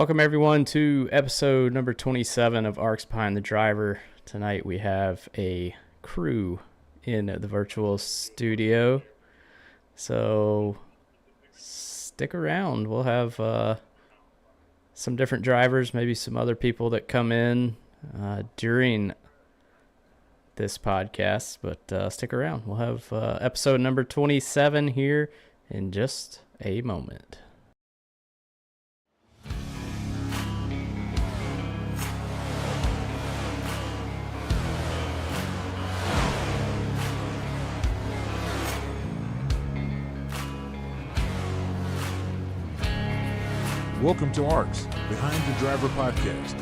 Welcome everyone to episode number 27 of ARCS Behind the Driver. Tonight we have a crew in the virtual studio, so stick around. We'll have some different drivers, maybe some other people that come in during this podcast, but stick around. We'll have episode number 27 here in just a moment. Welcome to ARCS Behind the Driver podcast.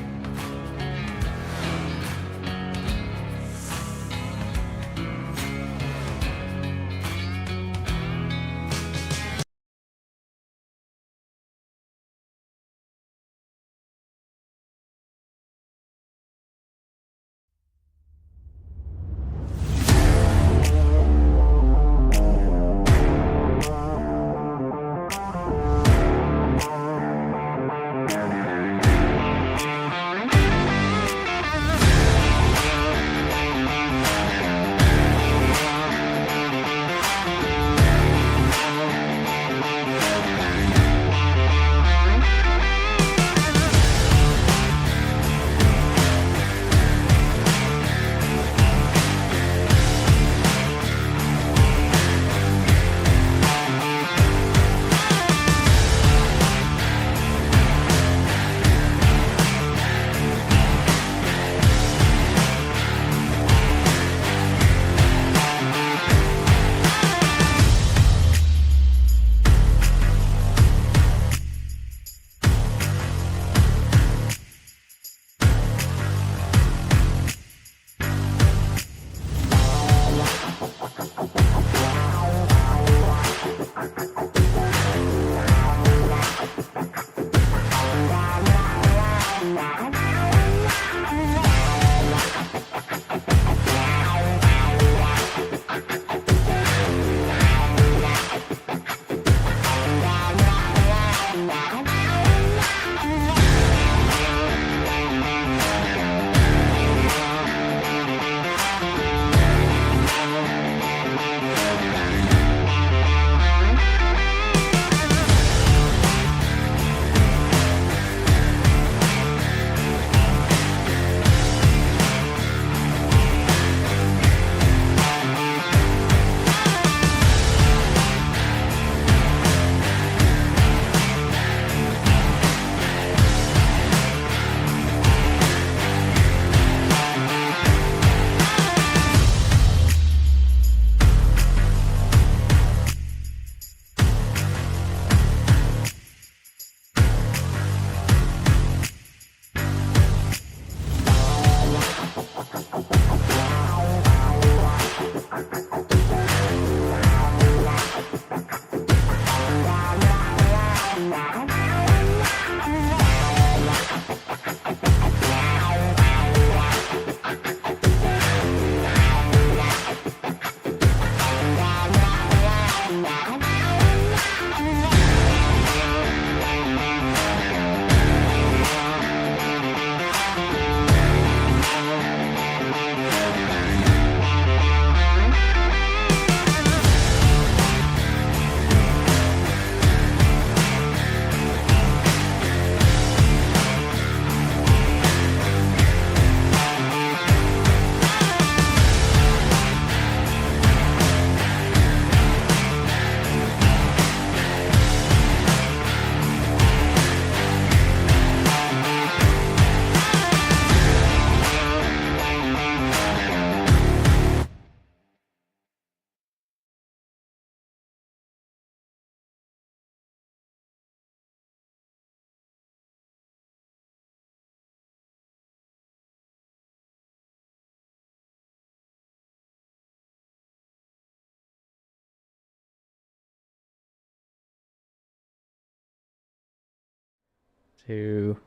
To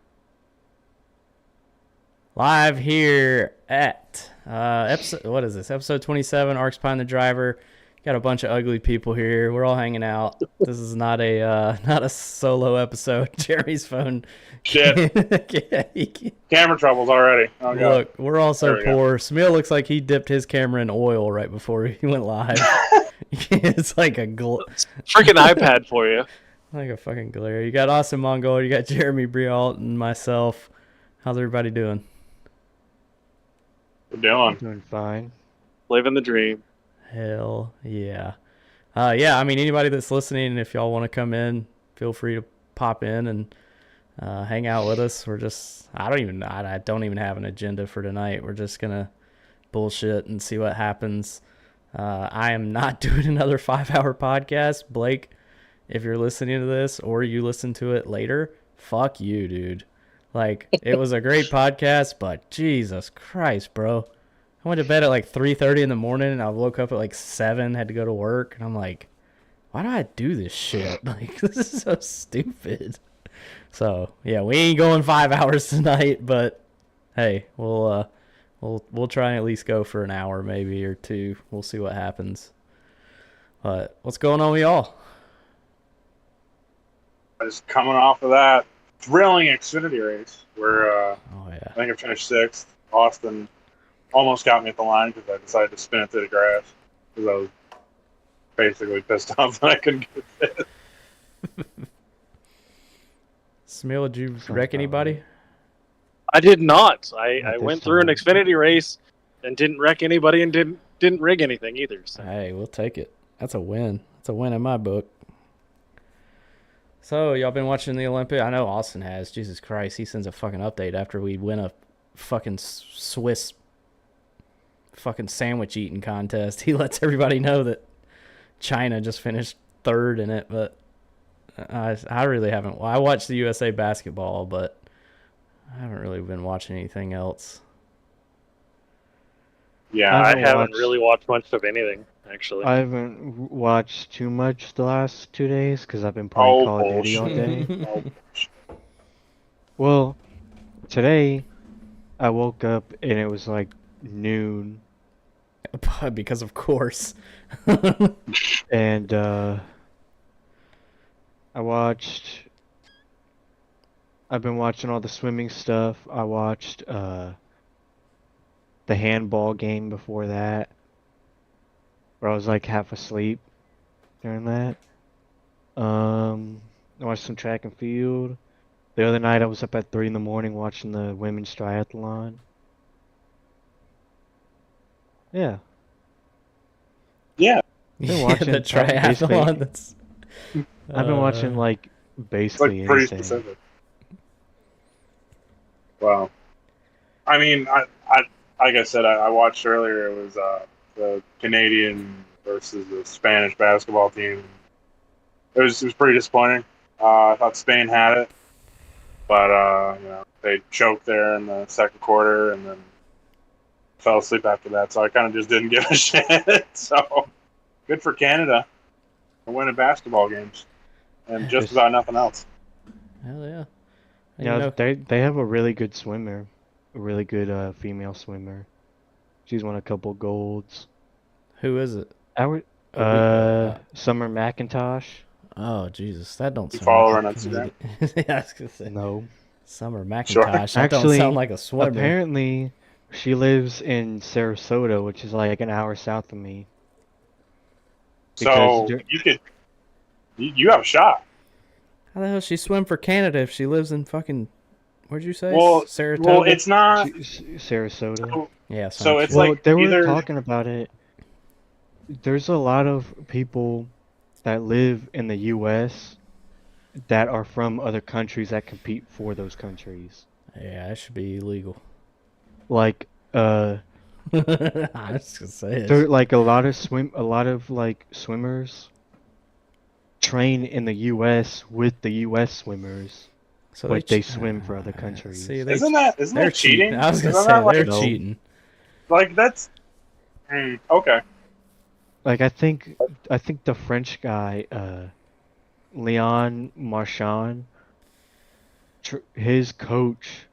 live here at episode 27, ARCS Behind the Driver. Got a bunch of ugly people here. We're all hanging out. This is not a not a solo episode. Jeremy's phone. Shit. Camera troubles already. Oh, God. Look, we're all so There we go. poor. Smil looks like he dipped his camera in oil right before he went live. It's like a Freaking iPad for you. like a fucking glare. You got Austin Mongol, you got Jeremy Brialt, and myself. How's everybody doing? We're doing. Doing fine. Living the dream. Hell yeah. Yeah, I mean, anybody that's listening, if y'all want to come in, feel free to pop in and hang out with us. We're just, I don't even have an agenda for tonight. We're just going to bullshit and see what happens. I am not doing another 5-hour podcast. Blake, if you're listening to this or you listen to it later, fuck you, dude. Like, it was a great podcast, but Jesus Christ, bro. I went to bed at like 3:30 in the morning, and I woke up at like 7, had to go to work, and I'm like, why do I do this shit? Like, this is so stupid. So, yeah, we ain't going 5 hours tonight, but hey, we'll try and at least go for an hour maybe or two. We'll see what happens. But what's going on with y'all? Just coming off of that thrilling Xfinity race where Oh yeah. I think I finished 6th. Austin almost got me at the line because I decided to spin it through the grass because I was basically pissed off that I couldn't get it. Smil, did you wreck anybody? I did not. I Not went this through an time. Xfinity race and didn't wreck anybody and didn't rig anything either. So. Hey, we'll take it. That's a win. That's a win in my book. So, y'all been watching the Olympic? I know Austin has. Jesus Christ, he sends a fucking update after we win a fucking Swiss fucking sandwich eating contest. He lets everybody know that China just finished 3rd in it, but I really haven't. Well, I watched the USA basketball, but I haven't really been watching anything else. Yeah, I haven't haven't watched- really watched much of anything, actually. I haven't watched too much the last 2 days because I've been playing Oh, Call of Duty all day. Oh, Well, today I woke up and it was like noon, Because of course. and I've been watching all the swimming stuff. I watched the handball game before that, where I was like half asleep during that. I watched some track and field. The other night I was up at 3 in the morning watching the women's triathlon. Yeah. yeah. Been Yeah, watching the basically- triathlon. That's, I've been watching like It's basically like pretty anything. specific. Wow. I mean, I like I said, I watched earlier. It was the Canadian versus the Spanish basketball team. It was pretty disappointing. I thought Spain had it, but they choked there in the second quarter and then fell asleep after that. So I kind of just didn't give a shit. So good for Canada for winning basketball games and just about nothing else. hell yeah. And Yeah, you know, they have a really good swimmer, a really good female swimmer. She's won a couple golds. who is it? Summer McIntosh. Oh Jesus, that don't You sound follow like her a on Instagram? Canadian- Yeah, I was gonna say No. Summer Sure. McIntosh. That don't Actually, sound like a swimmer. Apparently, she lives in Sarasota, which is like an hour south of me. So Because you have a shot. How the hell does she swim for Canada if she lives in fucking? Where'd you say? Well, Saratoga. well, it's not. Sarasota. yeah. so it's Well, like they were either talking about it. There's a lot of people that live in the U.S. that are from other countries that compete for those countries. yeah, that should be illegal. Like, I was gonna say it. there like a lot of like swimmers train in the U.S. with the U.S. swimmers, So but they ch- swim for other countries. See, isn't they're that cheating? I was gonna Isn't say that they're No. cheating. like that's okay. Like I think the French guy, Leon Marchand, his coach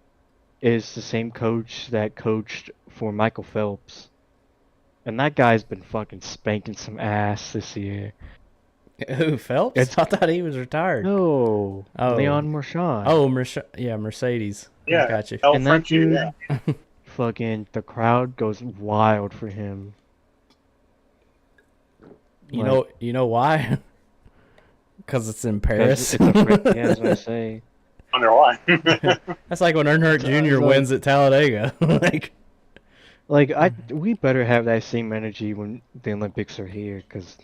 is the same coach that coached for Michael Phelps. And that guy's been fucking spanking some ass this year. Who, Phelps? It's I thought he was retired. no Oh. Leon Marchand. Oh, Mercedes. I Yeah, got you. El And that Frenchie, dude, yeah. fucking the crowd goes wild for him. You know why? Because it's in 'Cause Paris. it's a French, yeah, as I say. Wonder why. That's like when Earnhardt Jr. like- wins at Talladega. We better have that same energy when the Olympics are here, because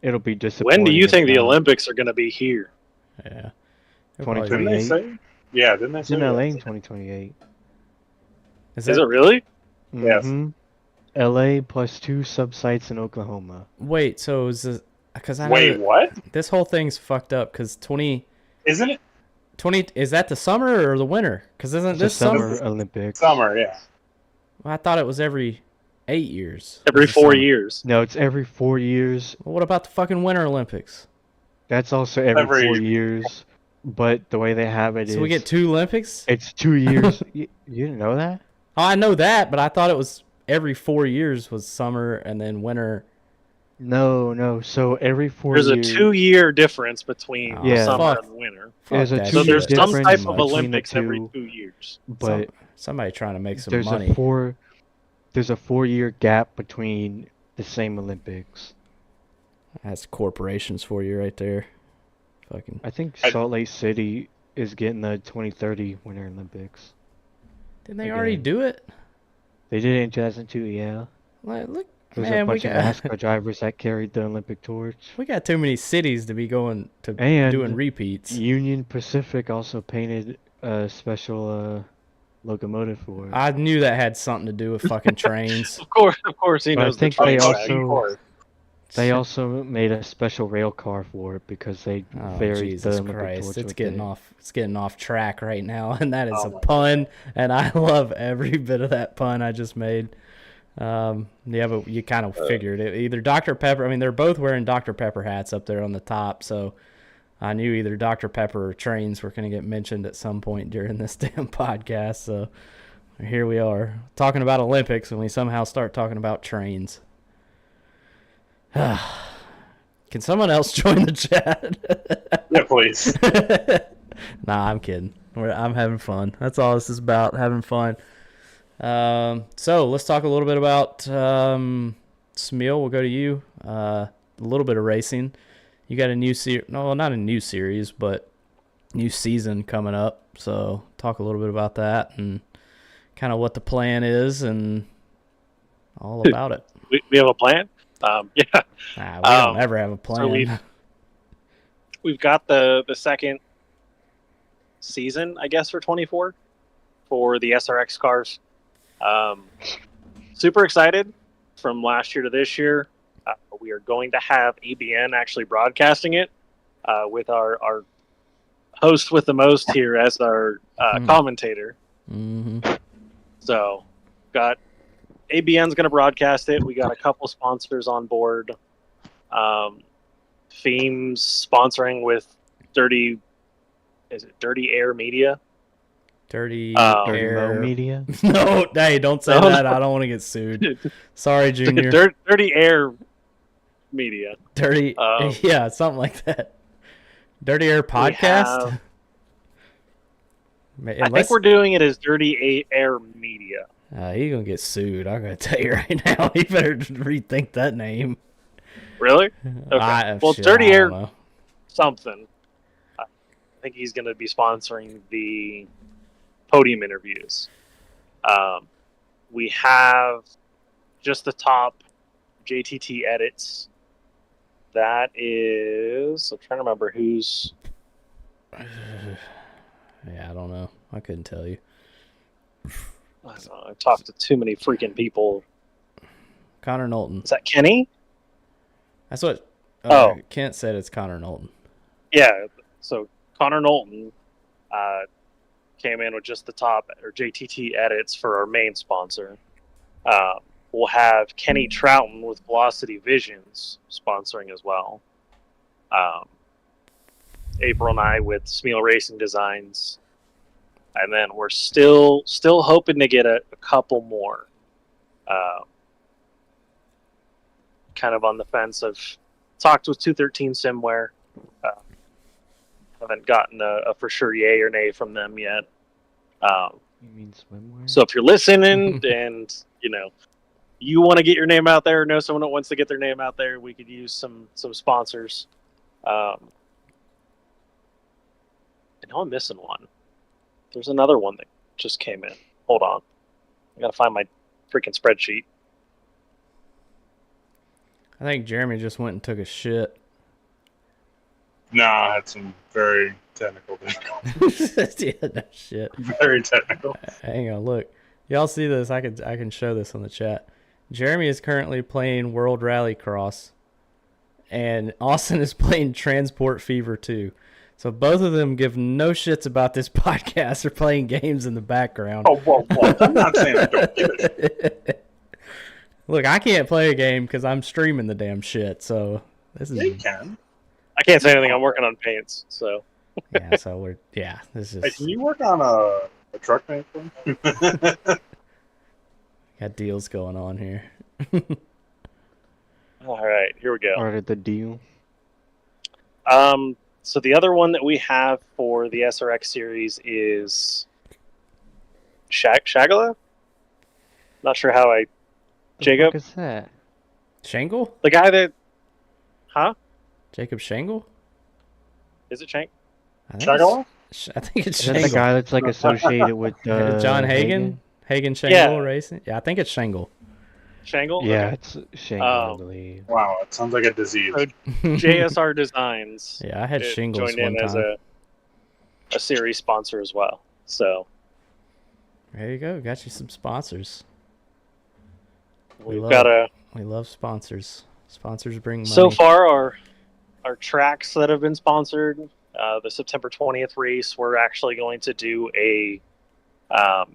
it'll be disappointing. When do you if think the not. Olympics are going to be here? Yeah. 2020. Didn't they say? Yeah, didn't they It's say? in LA that? in 2028. Is Is it really? Yes. Mm-hmm. LA plus 2 sub-sites in Oklahoma. Wait, so is this... Because I know Wait, that what? this whole thing's fucked up because Isn't it 20... Is that the summer or the winter? Because isn't It's this a summer summer? Olympics. summer? Yeah. Well, I thought it was every 8 years. Every was the 4 summer. years. No, it's every 4 years. Well, what about the fucking Winter Olympics? That's also every Every- 4 years. But the way they have it is, So we get 2 Olympics? it's 2 years. You didn't know that? Oh, I know that, but I thought it was every 4 years was summer and then winter. No. So every 4 There's years, a 2-year difference between Oh, Yeah. summer fuck. and winter. There's a that 2 So shit. year there's some difference type Too of much. between Olympics the every two, 2 years. but Somebody trying to make some there's money. there's a 4-year gap between the same Olympics. That's corporations for you right there. Fucking. I think I- Salt Lake City is getting the 2030 Winter Olympics. Didn't they already Again. do it? They did it in 2002, yeah. Like, look, There's man, a we bunch of got NASCAR drivers that carried the Olympic torch. we got too many cities to be going to And doing repeats. Union Pacific also painted a special locomotive for it. I knew that had something to do with fucking trains. Of course, he But I knows the think train they Oh, track. also- of course. They also made a special rail car for it because they Oh, varied the Jesus Olympic Christ! torch It's with getting it. off. It's getting off track right now, and that is Oh a my pun, and I love every bit of that pun I just made. Yeah, but you kind of figured it. Either Dr. Pepper. I mean, they're both wearing Dr. Pepper hats up there on the top, so I knew either Dr. Pepper or trains were going to get mentioned at some point during this damn podcast. So here we are talking about Olympics, and we somehow start talking about trains. Can someone else join the chat? Yeah, please. Nah, I'm kidding. I'm having fun. That's all this is about, having fun. So let's talk a little bit about Smil. We'll go to you. A little bit of racing. You got a new series. No, not a new series, but new season coming up. So talk a little bit about that and kind of what the plan is and all about it. We have a plan. Yeah. Nah, we don't ever have a So plan. we've got the second season, I guess, for 24 for the SRX cars. Super excited from last year to this year. We are going to have ABN actually broadcasting it with our host with the most here as our commentator. Mm-hmm. So, got ABN's going to broadcast it. We got a couple sponsors on board. Themes sponsoring with Dirty Air Media? Dirty Dirty Dirty air. Mo Media. No, hey, don't say No, that. no. I don't want to get sued. Sorry, Junior. Dirty Air Media. Dirty, yeah, something like that. Dirty Air Podcast. I think we're doing it as Dirty Air Media. He's gonna get sued. I'm gonna tell you right now. He better rethink that name. Really? Okay. Well, shit, Dirty I Air don't know. something. I think he's going to be sponsoring the podium interviews. We have just the top JTT edits. That is, I'm trying to remember who's. Yeah, I don't know. I couldn't tell you. I don't know, I've talked to too many freaking people. Connor Knowlton. Is that Kenny? That's what. Oh. Kent said it's Connor Knowlton. Yeah. So Connor Knowlton came in with just the top or JTT edits for our main sponsor. We'll have Kenny Troughton with Velocity Visions sponsoring as well. April and I with Smil Racing Designs, and then we're still hoping to get a couple more. kind of on the fence. I've talked with 213 Simware. Haven't gotten a for sure yay or nay from them yet. You mean swimwear? So if you're listening and you want to get your name out there, or know someone that wants to get their name out there, we could use some sponsors. I know I'm missing one. There's another one that just came in. Hold on. I gotta find my freaking spreadsheet. I think Jeremy just went and took a shit. No, I had some very technical things. Yeah, no shit. Very technical. Hang on, look. Y'all see this? I can show this on the chat. Jeremy is currently playing World Rallycross, and Austin is playing Transport Fever 2. So both of them give no shits about this podcast or playing games in the background. Oh, whoa. I'm not saying I don't give a shit. Look, I can't play a game because I'm streaming the damn shit. So this is. Yeah, you can. I can't say anything. I'm working on paints, so. Yeah, so this is. Hey, can you work on a truck paint for me? Got deals going on here. All right, here we go. Part of the deal. So the other one that we have for the SRX series is Shagala? Not sure how I... Jacob? What is that? Shangle? The guy that... Huh? Jacob Shangle? Is it Shank? I think Shagala? I think it's Is that the Shangle. guy that's like associated with John Hagen? Hagen Shangle Yeah. Racing? Yeah, I think it's Shangle. Shangle? Yeah, Okay. it's Shane, I believe. Wow, it sounds like a disease. So JSR Designs Yeah, I had it shingles joined one in as time. a series sponsor as well. So There you go. Got you some sponsors. we've love got it. a... We love sponsors. Sponsors bring money. So far, our tracks that have been sponsored, the September 20th race, we're actually going to do a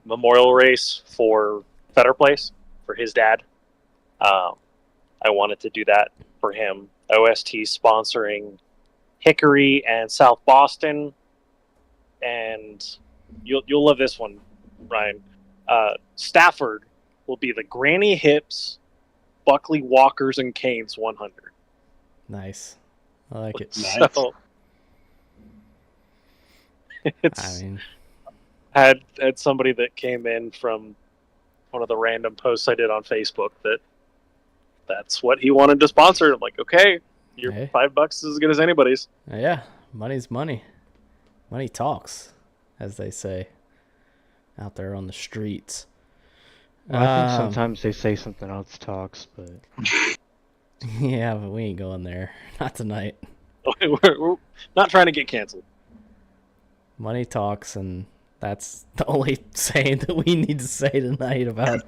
memorial race for Fetter Place, for his dad. I wanted to do that for him. OST sponsoring Hickory and South Boston, and you'll love this one, Ryan. Stafford will be the Granny Hips, Buckley Walkers and Canes 100. Nice. I like it. Nice. So it's I mean, had somebody that came in from one of the random posts I did on Facebook that's what he wanted to sponsor. I'm like, okay, your Hey. $5 is as good as anybody's. yeah, money's money. Money talks, as they say, out there on the streets. Well, I think sometimes they say something else talks, but Yeah, but we ain't going there. Not tonight. We're not trying to get canceled. Money talks, and that's the only saying that we need to say tonight about.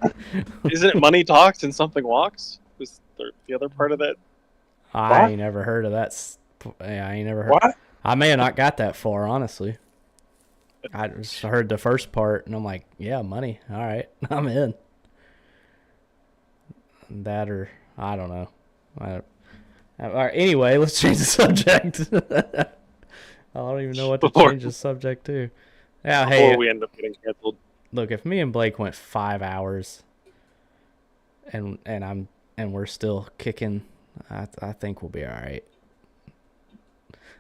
Isn't it money talks and something walks? Is the other part of that? I ain't never heard of that. Yeah, I ain't never heard. What? I may have not got that far, honestly. I just heard the first part, and I'm like, yeah, money. All right, I'm in. That or I don't know. All right, anyway, let's change the subject. I don't even know what to Before- change the subject to. Yeah, Before hey, we end up getting canceled. look, if me and Blake went 5 hours, and we're still kicking, I think we'll be all right.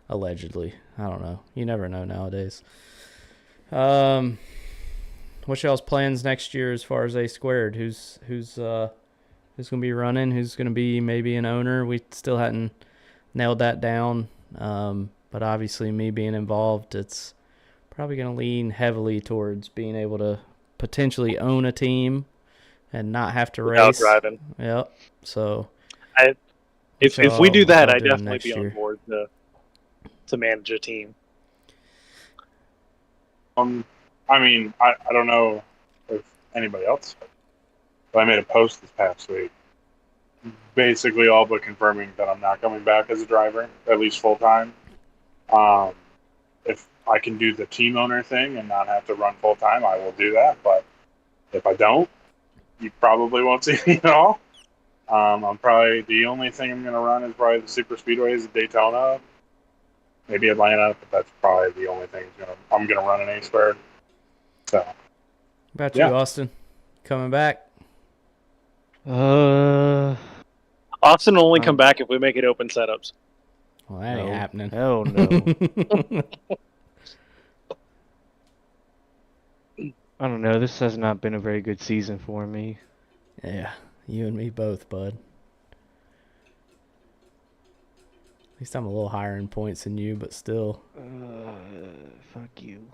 Allegedly, I don't know. You never know nowadays. What's y'all's plans next year as far as A squared? Who's gonna be running? Who's gonna be maybe an owner? We still hadn't nailed that down. But obviously, me being involved, it's probably gonna lean heavily towards being able to potentially own a team and not have to Without race. driving. Yep. So If So we do that, I'll I'd do it definitely next be on year. board to manage a team. I mean, I don't know if anybody else, but I made a post this past week, basically all but confirming that I'm not coming back as a driver, at least full time. If I can do the team owner thing and not have to run full time, I will do that. But if I don't, you probably won't see me at all. I'm probably the only thing I'm going to run is probably the super speedways at Daytona, maybe Atlanta, but that's probably the only thing I'm going to run an A squared. So about Yeah. you, Austin, coming back? I'm Austin will only come back if we make it open setups. Well, that ain't No. happening. Hell no. I don't know. This has not been a very good season for me. Yeah, you and me both, bud. At least I'm a little higher in points than you, but still. Fuck you.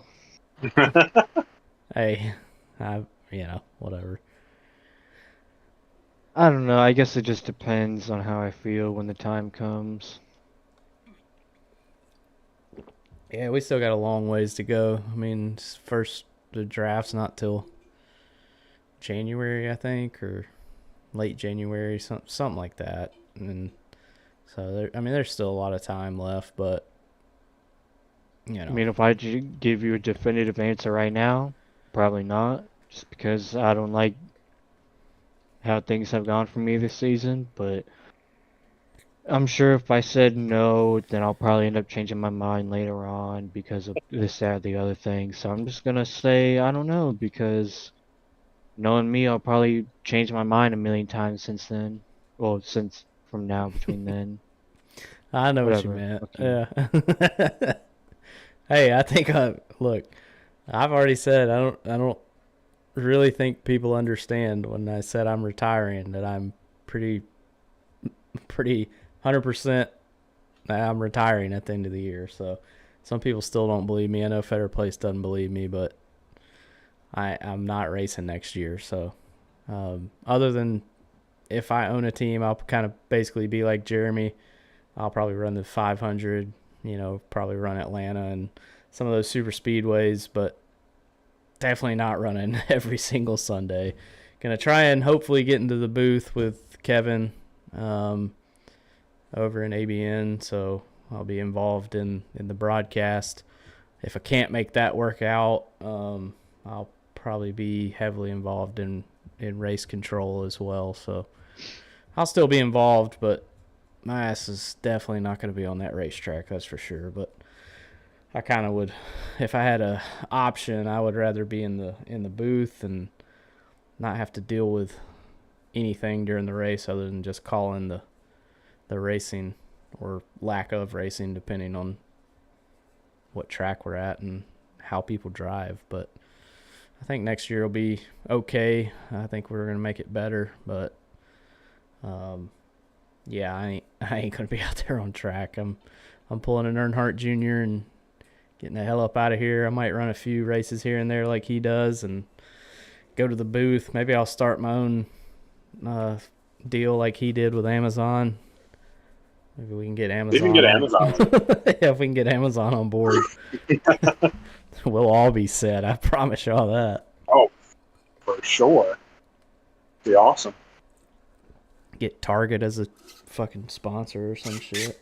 Hey, whatever. I don't know. I guess it just depends on how I feel when the time comes. Yeah, we still got a long ways to go. I mean, the draft's not till January, I think, or late January, something like that. And so, there's still a lot of time left, but, I mean, if I give you a definitive answer right now, probably not, just because I don't like how things have gone for me this season, but I'm sure if I said no, then I'll probably end up changing my mind later on because of this, that, or the other thing. So I'm just gonna say I don't know, because knowing me, I'll probably change my mind a million times since then. Well, since from now between then. I know what you Whatever. meant. Fuck you. Yeah. Hey, I think look, I've already said I don't really think people understand when I said I'm retiring that I'm pretty 100% I'm retiring at the end of the year. So some people still don't believe me. I know Federer Place doesn't believe me, but I'm not racing next year. So other than if I own a team, I'll kind of basically be like Jeremy. I'll probably run the 500, probably run Atlanta and some of those super speedways, but definitely not running every single Sunday. Gonna try and hopefully get into the booth with Kevin over in ABN, so I'll be involved in the broadcast. If I can't make that work out, I'll probably be heavily involved in race control as well. So I'll still be involved, but my ass is definitely not going to be on that racetrack, that's for sure. But I kind of would, if I had a option, I would rather be in the booth and not have to deal with anything during the race other than just calling the racing or lack of racing, depending on what track we're at and how people drive. But I think next year will be okay. I think we're going to make it better, but yeah, I ain't gonna be out there on track. I'm pulling an Earnhardt Jr. and getting the hell up out of here. I might run a few races here and there like he does and go to the booth. Maybe I'll start my own deal like he did with Amazon. Maybe we can get Amazon. You can get Amazon. Yeah, if we can get Amazon on board, we'll all be set. I promise y'all that. Oh, for sure. Be awesome. Get Target as a fucking sponsor or some shit.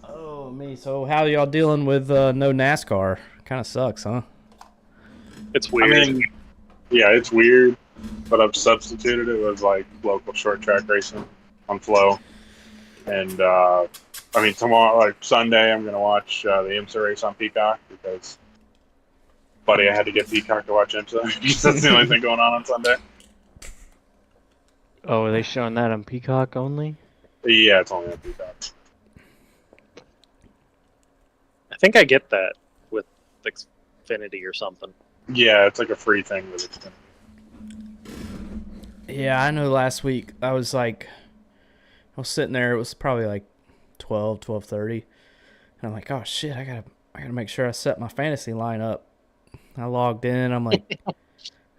Oh, me. So how y'all dealing with no NASCAR? Kind of sucks, huh? It's weird. I mean, yeah, it's weird, but I've substituted it with like local short track racing on Flow. And tomorrow, like Sunday, I'm gonna watch the IMSA race on Peacock because, buddy, I had to get Peacock to watch IMSA because that's the only thing going on Sunday. Oh, are they showing that on Peacock only? Yeah, it's only on Peacock. I think I get that with Xfinity or something. Yeah, it's like a free thing with Xfinity. Yeah, I know last week I was sitting there, it was probably like 12:30, and I'm like, oh shit, I gotta make sure I set my fantasy lineup. I logged in, I'm like,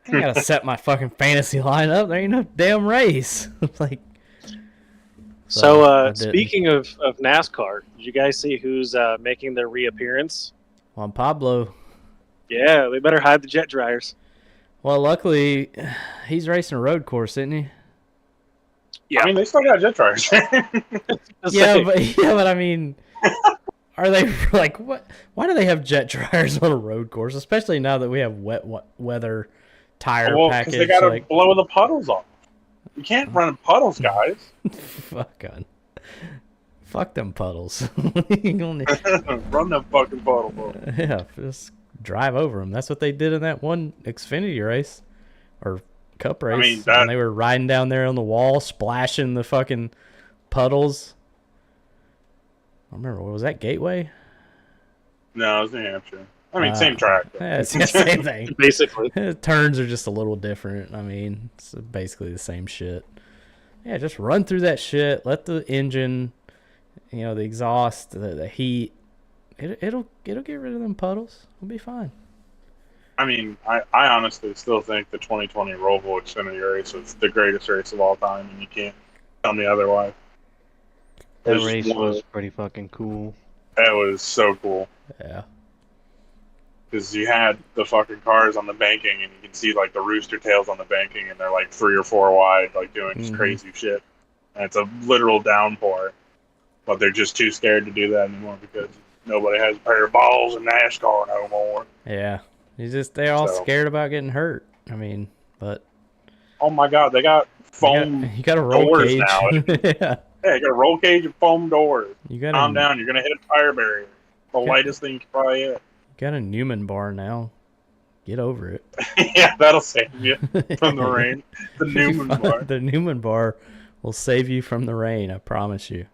I gotta set my fucking fantasy lineup. There ain't no damn race. Like, so speaking of NASCAR, did you guys see who's making their reappearance? Juan Pablo. Yeah, they better hide the jet dryers. Well, luckily, he's racing a road course, isn't he? Yeah, I mean, they still got jet dryers. but I mean, are they like what? Why do they have jet dryers on a road course, especially now that we have wet weather tire package? Because they gotta blow the puddles off. You can't run in puddles, guys. Fuck them puddles. Run them fucking puddles. Yeah, just drive over them. That's what they did in that one Xfinity race, or Cup race. I mean, when they were riding down there on the wall, splashing the fucking puddles. I remember, what was that, Gateway? No, it was New Hampshire. I mean, same track. Yeah, it's the same thing. Basically. Turns are just a little different. I mean, it's basically the same shit. Yeah, just run through that shit. Let the engine, the exhaust, the heat. It'll get rid of them puddles. It'll be fine. I mean, I honestly still think the 2020 Roval Xfinity race was the greatest race of all time, and you can't tell me otherwise. That race was pretty fucking cool. It was so cool. Yeah. Because you had the fucking cars on the banking, and you can see like the rooster tails on the banking, and they're like 3 or 4 wide, like doing just crazy shit. And it's a literal downpour, but they're just too scared to do that anymore because nobody has a pair of balls in NASCAR no more. Yeah, they're all scared about getting hurt. I mean, but oh my god, they got foam. You got a roll doors cage now. Yeah, you got a roll cage and foam doors. You got calm down. You're gonna hit a tire barrier. The lightest thing you can probably hit. Got a Newman bar now. Get over it. Yeah, that'll save you from the rain. The Newman bar. The Newman bar will save you from the rain. I promise you.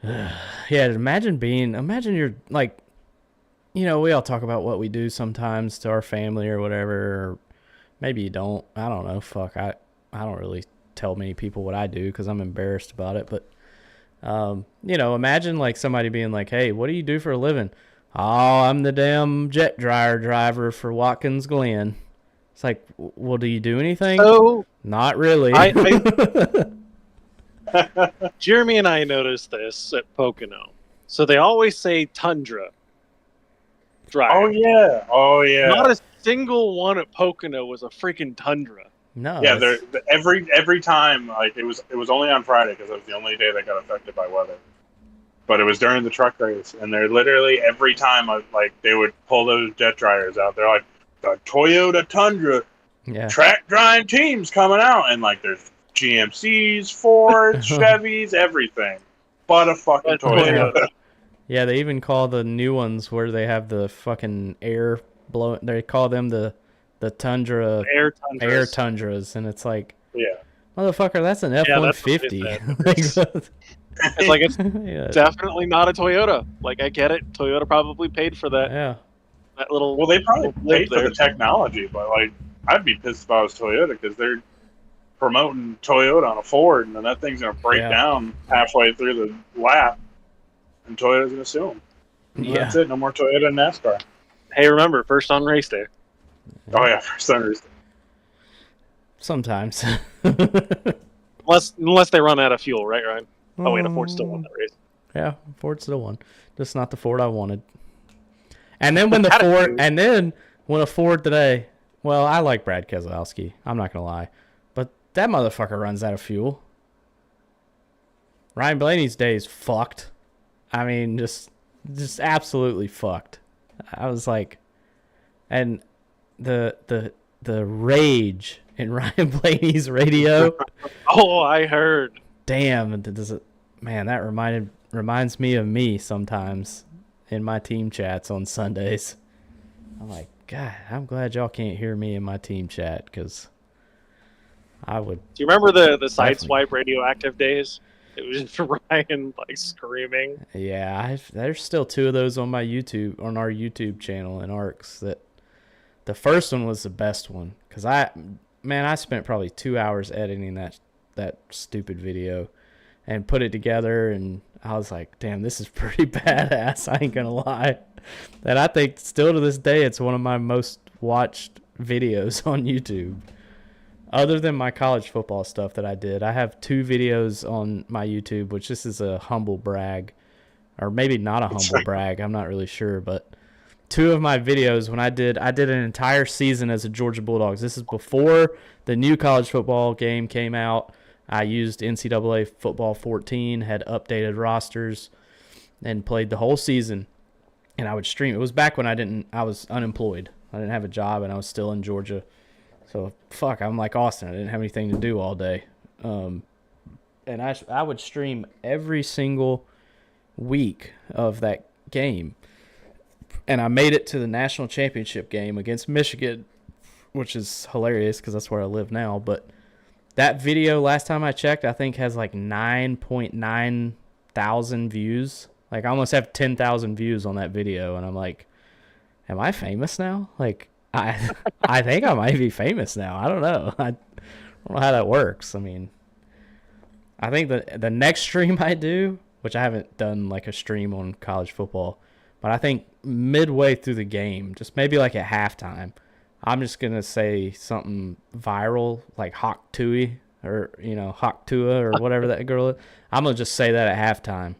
Yeah, imagine you're like, we all talk about what we do sometimes to our family or whatever. Or maybe you don't. I don't know. Fuck. I don't really tell many people what I do because I'm embarrassed about it. But, imagine like somebody being like, hey, what do you do for a living? Oh, I'm the damn jet dryer driver for Watkins Glen. It's like, well, do you do anything? Oh, not really. Jeremy and I noticed this at Pocono. So they always say Tundra driver. Oh yeah. Not a single one at Pocono was a freaking Tundra. No. Yeah, every time, like it was only on Friday because it was the only day that got affected by weather. But it was during the truck race, and they're literally every time, like they would pull those jet dryers out. They're like, the Toyota Tundra track drying team's coming out, and like there's GMCs, Fords, Chevys, everything, but a fucking Toyota. Yeah, they even call the new ones where they have the fucking air blowing. They call them the Tundra air Tundras, and it's like, motherfucker, that's an F-150. It's like, it's definitely not a Toyota. Like, I get it. Toyota probably paid for that. Yeah. That little. Well, they probably paid for the technology, but like, I'd be pissed if I was Toyota because they're promoting Toyota on a Ford, and then that thing's gonna break down halfway through the lap, and Toyota's gonna sue them. That's it. No more Toyota in NASCAR. Hey, remember, first on race day. Oh yeah, first on race day. Sometimes. Unless they run out of fuel, right, Ryan? Oh wait, a Ford still won that race. Yeah, Ford still won. Just not the Ford I wanted. And then when a Ford today, well, I like Brad Keselowski. I'm not gonna lie, but that motherfucker runs out of fuel. Ryan Blaney's day is fucked. I mean, just absolutely fucked. I was like, and the rage in Ryan Blaney's radio. Oh, I heard. Damn, man, that reminds me of me sometimes in my team chats on Sundays. I'm like, God, I'm glad y'all can't hear me in my team chat because I would. Do you remember the Sideswipe radioactive days? It was just Ryan like screaming. Yeah, there's still 2 of those on my YouTube, on our YouTube channel in ARCS. That the first one was the best one because I spent probably 2 hours editing that stupid video and put it together, and I was like, damn, this is pretty badass. I ain't gonna lie. And I think still to this day it's one of my most watched videos on YouTube. Other than my college football stuff that I did, I have 2 videos on my YouTube, which this is a humble brag, or maybe not a humble brag, I'm not really sure, but 2 of my videos when I did an entire season as a Georgia Bulldogs. This is before the new college football game came out. I used NCAA Football 14, had updated rosters, and played the whole season. And I would stream. It was back when I was unemployed. I didn't have a job, and I was still in Georgia. So, I'm like Austin. I didn't have anything to do all day. And I would stream every single week of that game. And I made it to the national championship game against Michigan. which is hilarious because that's where I live now. But that video, last time I checked, I think has like 9.9 thousand views. Like I almost have 10,000 views on that video, and I'm like, am I famous now? Like I think I might be famous now. I don't know. I don't know how that works. I mean, I think the next stream I do, which I haven't done like a stream on college football, but I think midway through the game, just maybe like at halftime, I'm just gonna say something viral like Hawk Tui or Hawk Tua or whatever that girl is. I'm gonna just say that at halftime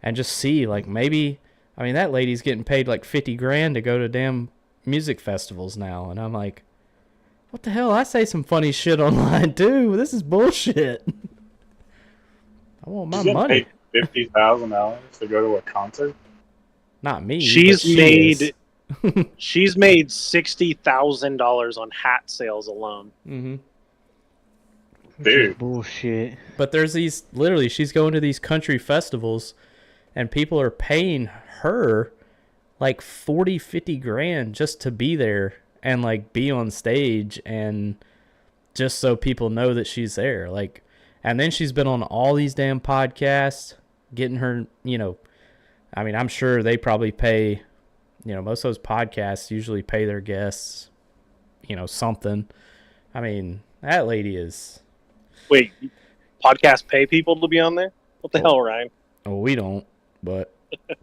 and just see like maybe. I mean, that lady's getting paid like 50 grand to go to damn music festivals now, and I'm like, what the hell? I say some funny shit online too. This is bullshit. I want my She's money. Paid $50,000 to go to a concert. Not me. She's but made she's made $60,000 on hat sales alone. Mm-hmm. Dude. Bullshit. But there's these literally. She's going to these country festivals, and people are paying her like 40, 50 grand just to be there and like be on stage and just so people know that she's there. Like, and then she's been on all these damn podcasts, getting her, I mean, I'm sure they probably pay, most of those podcasts usually pay their guests, something. I mean, that lady is. Wait, podcasts pay people to be on there? What the hell, Ryan? Oh, we don't, but.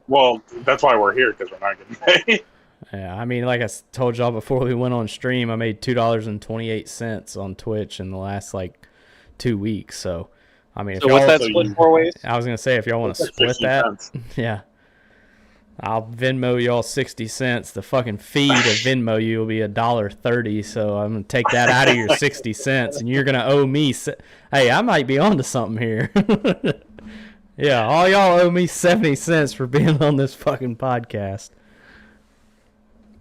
Well, that's why we're here, because we're not getting paid. Yeah, I mean, like I told y'all before we went on stream, I made $2.28 on Twitch in the last like 2 weeks. So, I mean, if So y'all, what's that split 4 ways? I was gonna say if y'all want to split that, yeah, I'll Venmo y'all 60 cents. The fucking fee to Venmo you will be $1.30. So I'm gonna take that out of your 60 cents, and you're gonna owe me. Hey, I might be onto something here. Yeah, all y'all owe me 70 cents for being on this fucking podcast.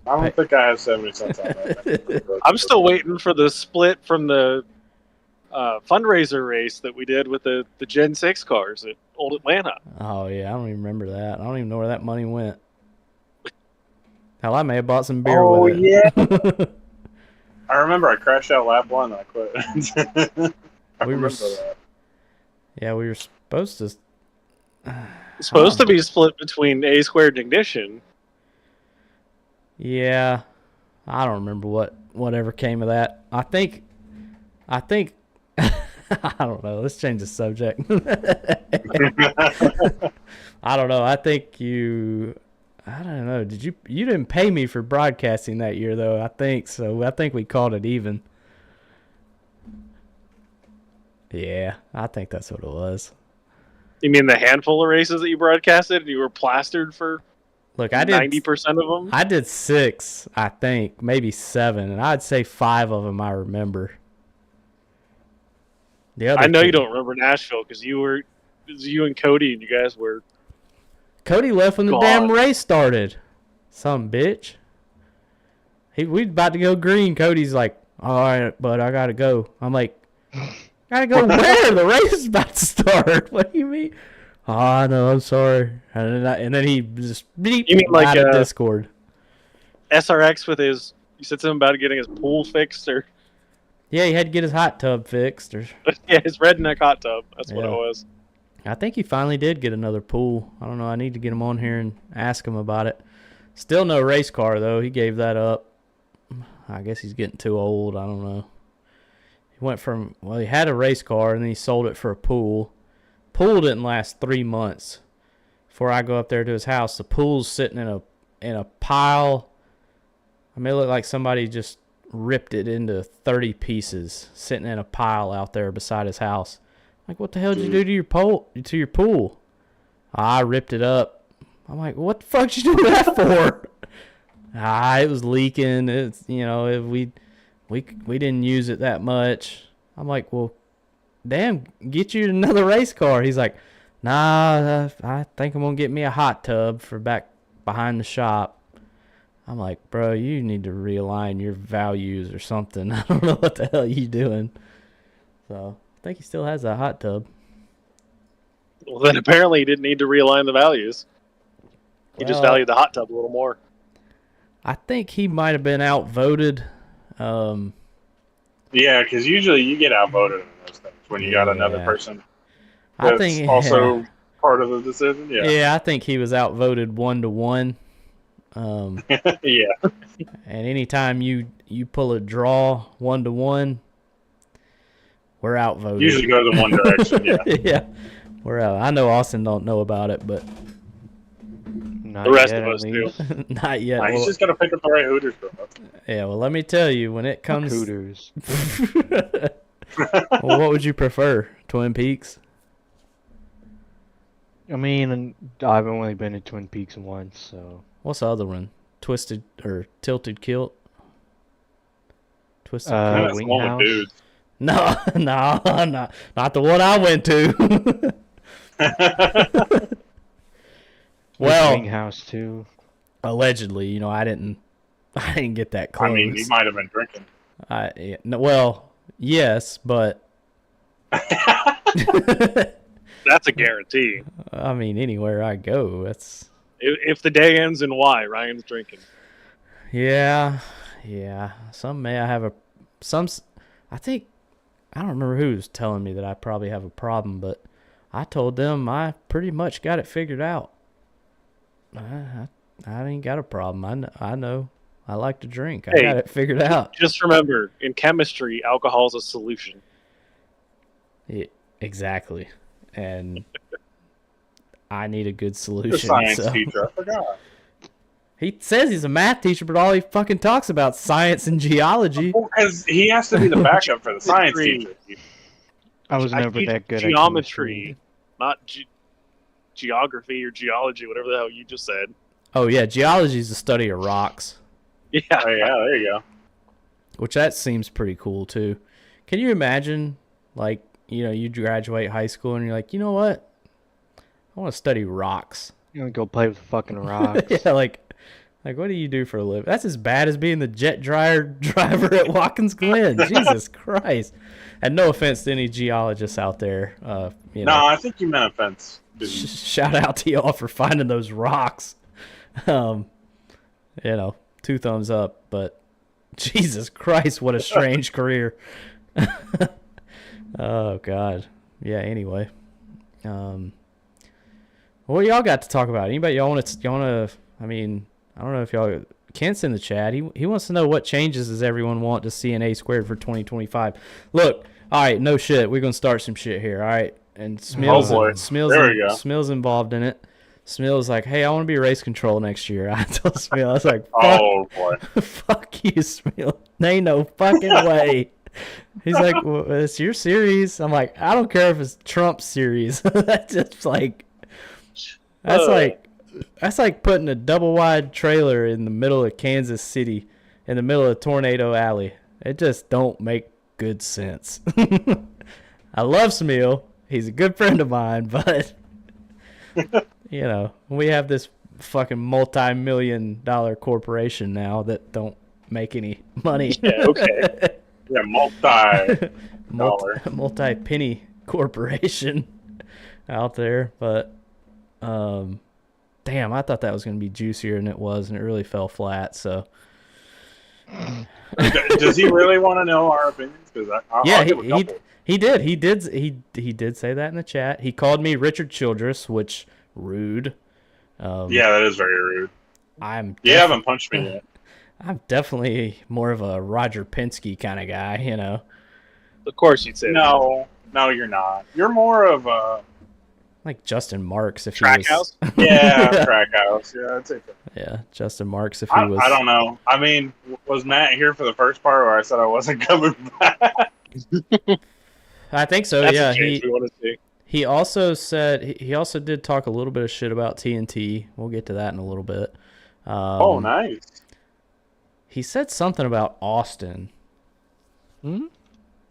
I don't think I have 70 cents on that. I'm still waiting for the split from the fundraiser race that we did with the Gen 6 cars at Old Atlanta. Oh, yeah, I don't even remember that. I don't even know where that money went. Hell, I may have bought some beer with it. Yeah. I remember I crashed out lap 1 and I quit. I remember that. Yeah, we were supposed to... It's supposed to be split between A Squared and Ignition. Yeah, I don't remember whatever came of that. I think I don't know. Let's change the subject. I don't know. I don't know. You didn't pay me for broadcasting that year though. I think so. I think we called it even. Yeah, I think that's what it was. You mean the handful of races that you broadcasted and you were plastered for Look, I did 90% of them? I did 6, I think, maybe 7, and I'd say 5 of them I remember. The other I know two, you don't remember Nashville because it was you and Cody and you guys were... Cody left when the gone. damn race started. Some bitch. We about to go green. Cody's like, all right, but I gotta go. I'm like, gotta go where? The race is about to start. What do you mean? Oh, no, I'm sorry. And then he just beep You mean like out of Discord. SRX with his... You said something about getting his pool fixed or... Yeah, he had to get his hot tub fixed. Yeah, his redneck hot tub. That's what it Yeah. was. I think he finally did get another pool. I don't know. I need to get him on here and ask him about it. Still no race car, though. He gave that up. I guess he's getting too old. I don't know. He went from... Well, he had a race car, and then he sold it for a pool. Pool didn't last 3 months before I go up there to his house. The pool's sitting in a pile. I mean, it looked like somebody just ripped it into 30 pieces, sitting in a pile out there beside his house. Like, what the hell did you do to your pool? I ripped it up. I'm like, what the fuck did you do that for? It was leaking. It's we didn't use it that much. I'm like, well, damn, get you another race car. He's like, nah, I think I'm gonna get me a hot tub for back behind the shop. I'm like, bro, you need to realign your values or something. I don't know what the hell you doing. So I think he still has that hot tub. Well, then apparently he didn't need to realign the values. He just Well, valued the hot tub a little more. I think he might have been outvoted Yeah, because usually you get outvoted in those things when you got another Yeah. person I that's think, yeah. also part of the decision. Yeah. Yeah, I think he was outvoted 1-1. Yeah. And anytime you pull a draw 1-1, we're outvoted. Usually goes in one direction. Yeah. Yeah, we're out. I know Austin don't know about it, but Not The rest yet, of at us do. least. not yet. He's Well, just got to pick up the right Hooters, bro. yeah, well, let me tell you, when it Fuck comes, Hooters. well, what would you prefer, Twin Peaks? I mean, I've only been to Twin Peaks once, so. What's the other one? Twisted or Tilted Kilt? Twisted I think Kilt? that's the Wing one with House. dudes. No, no, not the one I went to. Well, Wing House too. allegedly, I didn't get that close. I mean, he might have been drinking. Yeah, no, well, yes, but That's a guarantee. I mean, anywhere I go, that's If the day ends in Y, Ryan's drinking. yeah. Some may I have I think I don't remember who was telling me that I probably have a problem, but I told them I pretty much got it figured out. I ain't got a problem. I know. I like to drink. I Hey. got it figured out. Just remember, in chemistry, alcohol is a solution. Yeah, exactly. And I need a good The solution. science so. teacher. I forgot. He says he's a math teacher, but all he fucking talks about is science and geology. Because he has to be the backup for the science teacher. I was never teach that good geometry, at not geography or geology, whatever the hell you just said. Oh yeah, geology is the study of rocks, Yeah. Oh, yeah, there you go. which that seems pretty cool too. Can you imagine, like, you graduate high school and you're like, you know what? I want to study rocks. You know, go play with fucking rocks. Yeah, like what do you do for a living? That's as bad as being the jet dryer driver at Watkins Glen. Jesus Christ! And no offense to any geologists out there. No, I think you meant offense. Shout out to y'all for finding those rocks. 2 thumbs up. But Jesus Christ, what a strange career. Oh God. Yeah. Anyway, what y'all got to talk about? Anybody y'all want to? I mean, I don't know if y'all. Kent's in the chat. He wants to know what changes does everyone want to see in A squared for 2025. Look, all right, no shit. We're gonna start some shit here. All right, and Smills, boy. There we go. Smills involved in it. Smills like, hey, I want to be race control next year. I told Smills, I was like, fuck, Oh, boy. fuck you, Smills. There ain't no fucking way. He's like, well, it's your series. I'm like, I don't care if it's Trump's series. That's just like, that's like putting a double wide trailer in the middle of Kansas City, in the middle of Tornado Alley. It just don't make good sense. I love Smil. He's a good friend of mine, but we have this fucking multi-million-dollar corporation now that don't make any money. Yeah, okay. Yeah, multi-dollar. Multi-penny corporation out there, but damn, I thought that was going to be juicier than it was, and it really fell flat. So Does he really want to know our opinions? Because yeah, I'll give a couple. he did say that in the chat. He called me Richard Childress, which rude. Yeah, that is very rude. You haven't punched me yet. I'm definitely more of a Roger Penske kind of guy, Of course you'd say that. No, you're not. You're more of a like Justin Marks if Track he was. house. Yeah, track house. Yeah, I'd say that. Yeah, Justin Marks if he was. I don't know. I mean, was Matt here for the first part where I said I wasn't coming back? I think so. That's Yeah, a change we want to see. he also said he also did talk a little bit of shit about TNT. We'll get to that in a little bit. Oh, nice. He said something about Austin.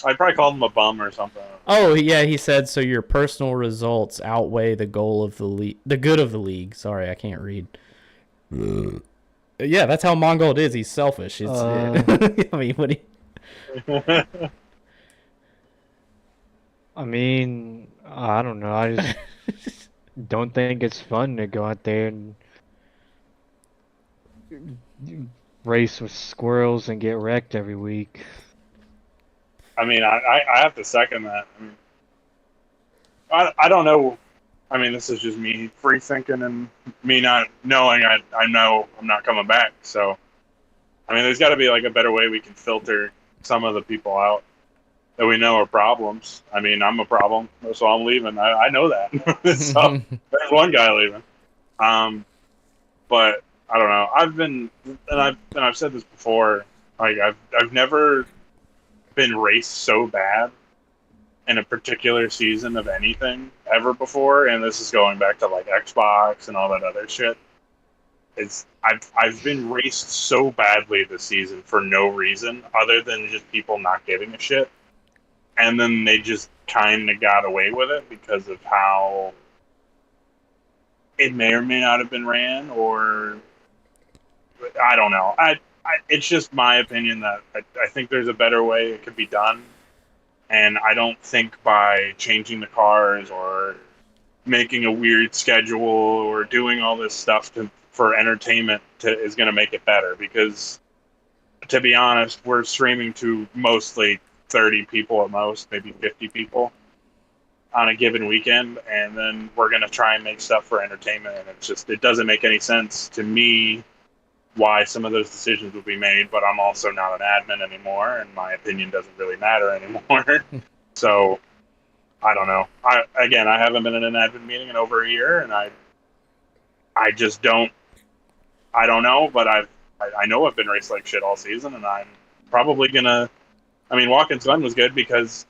I probably called him a bum or something. Oh yeah, he said so. Your personal results outweigh the goal of the league, the good of the league. Sorry, I can't read. Yeah, that's how Mongold is. He's selfish. It's, I mean, what? I mean, I don't know. I just don't think it's fun to go out there and race with squirrels and get wrecked every week. I mean, I have to second that. I mean, I don't know. I mean, this is just me free thinking and me not knowing. I know I'm not coming back. So, I mean, there's got to be like a better way we can filter some of the people out that we know are problems. I mean, I'm a problem, so I'm leaving. I know that. So there's one guy leaving. But I don't know. I've said this before. Like I've never been raced so bad in a particular season of anything ever before, and this is going back to like Xbox and all that other shit. I've been raced so badly this season for no reason other than just people not giving a shit, and then they just kind of got away with it because of how it may or may not have been ran, or I don't know. It's just my opinion that I think there's a better way it could be done. And I don't think by changing the cars or making a weird schedule or doing all this stuff for entertainment is going to make it better. Because, to be honest, we're streaming to mostly 30 people at most, maybe 50 people on a given weekend. And then we're going to try and make stuff for entertainment. And it doesn't make any sense to me why some of those decisions will be made, but I'm also not an admin anymore, and my opinion doesn't really matter anymore. So, I don't know. I haven't been in an admin meeting in over a year, and I just don't. I don't know, but I know I've been raced like shit all season, and I'm probably gonna. I mean, Watkins Glen was good because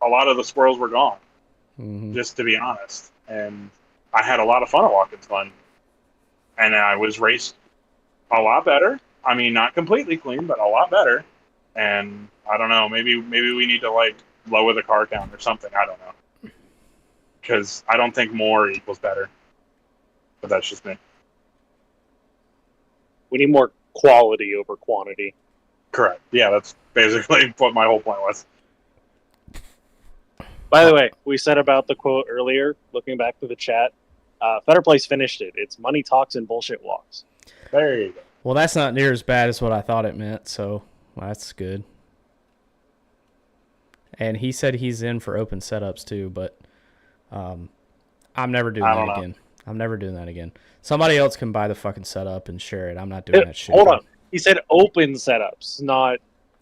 a lot of the squirrels were gone. Just to be honest, and I had a lot of fun at Watkins Glen, and I was raced a lot better. I mean, not completely clean, but a lot better. And I don't know. Maybe we need to like lower the car count or something. I don't know, because I don't think more equals better. But that's just me. We need more quality over quantity. Correct. Yeah, that's basically what my whole point was. By the way, we said about the quote earlier, looking back to the chat, Better Place finished it. It's money talks and bullshit walks. There you go. Well, that's not near as bad as what I thought it meant, so that's good. And he said he's in for open setups too, but I'm never doing that again. I'm never doing that again. Somebody else can buy the fucking setup and share it. I'm not doing that shit. Hold on. He said open setups, not.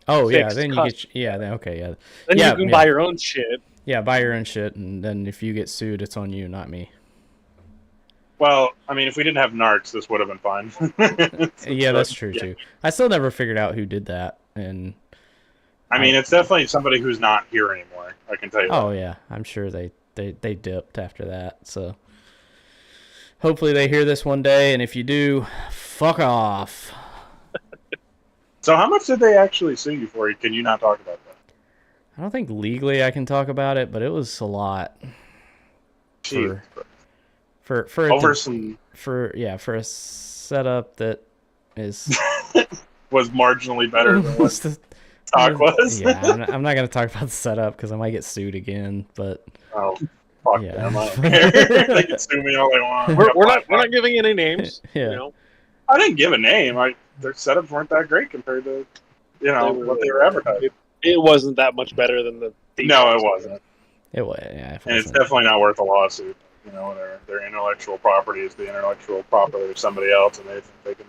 Oh yeah, then you get okay, yeah. Then you can buy your own shit. Yeah, buy your own shit, and then if you get sued, it's on you, not me. Well, I mean, if we didn't have narcs, this would have been fine. Yeah, that's true too. I still never figured out who did that, and I mean, it's definitely somebody who's not here anymore. I can tell you. Oh yeah, I'm sure they dipped after that. So hopefully they hear this one day, and if you do, fuck off. So how much did they actually sue you for? Can you not talk about that? I don't think legally I can talk about it, but it was a lot. For a setup that is was marginally better than what the talk was. Yeah, I'm not gonna talk about the setup because I might get sued again. But fuck them! I don't care. They can sue me all they want. We're not giving any names. Yeah. You know? I didn't give a name. Their setups weren't that great compared to what they were advertising. It wasn't that much better than the. No, it wasn't. It was, yeah. And it's definitely not worth a lawsuit. Their intellectual property is the intellectual property of somebody else, and they can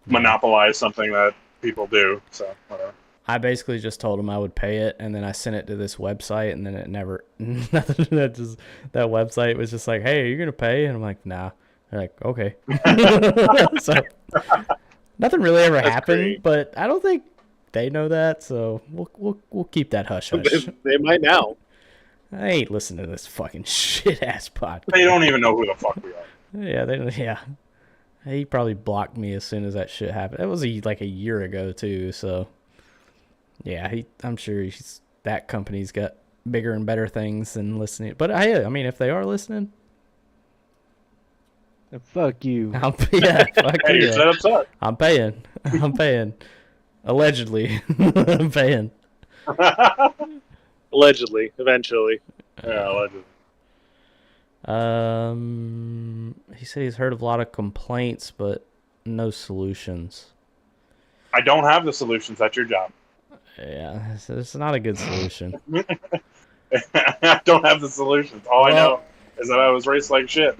monopolize something that people do. So whatever. I basically just told them I would pay it, and then I sent it to this website, and then it never. that website was just like, "Hey, you're gonna pay?" And I'm like, "Nah." They're like, "Okay." So nothing really ever happened, great. but I don't think they know that, so we'll keep that hush hush. They might now. I ain't listening to this fucking shit ass podcast. They don't even know who the fuck we are. Yeah. He probably blocked me as soon as that shit happened. It was like a year ago too, so yeah, I'm sure that company's got bigger and better things than listening. But I mean, if they are listening, fuck you. fuck Hey, you. your setup's up. I'm paying. Allegedly, I'm paying. Allegedly, eventually. Yeah, allegedly. He said he's heard of a lot of complaints, but no solutions. I don't have the solutions. That's your job. Yeah, it's not a good solution. I don't have the solutions. All I Well, know is that I was raced like shit.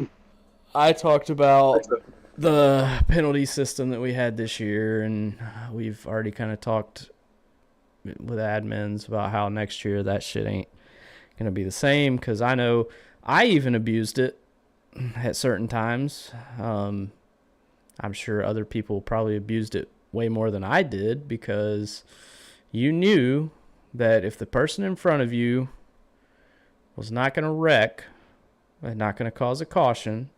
I talked about the penalty system that we had this year, and we've already kind of talked with admins about how next year that shit ain't going to be the same, because I know I even abused it at certain times. I'm sure other people probably abused it way more than I did, because you knew that if the person in front of you was not going to wreck and not going to cause a caution,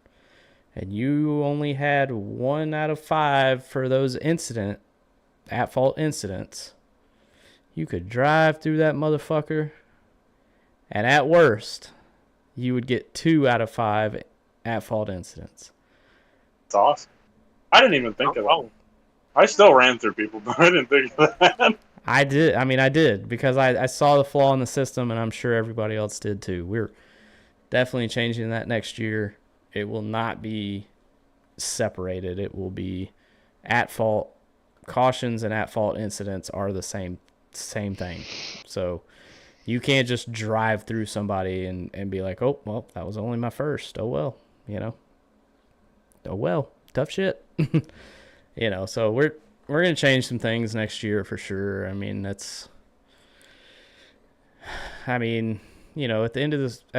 and you only had 1 out of 5 for those at-fault incidents, you could drive through that motherfucker, and at worst, you would get 2 out of 5 at-fault incidents. It's awesome. I didn't even think of that. I still ran through people, but I didn't think of that. I did. I mean, I did, because I saw the flaw in the system, and I'm sure everybody else did too. We're definitely changing that next year. It will not be separated. It will be at-fault cautions, and at-fault incidents are the same thing. So you can't just drive through somebody and be like, oh, well, that was only my first. Oh, well, Oh, well, tough shit. So we're going to change some things next year for sure. I mean, at at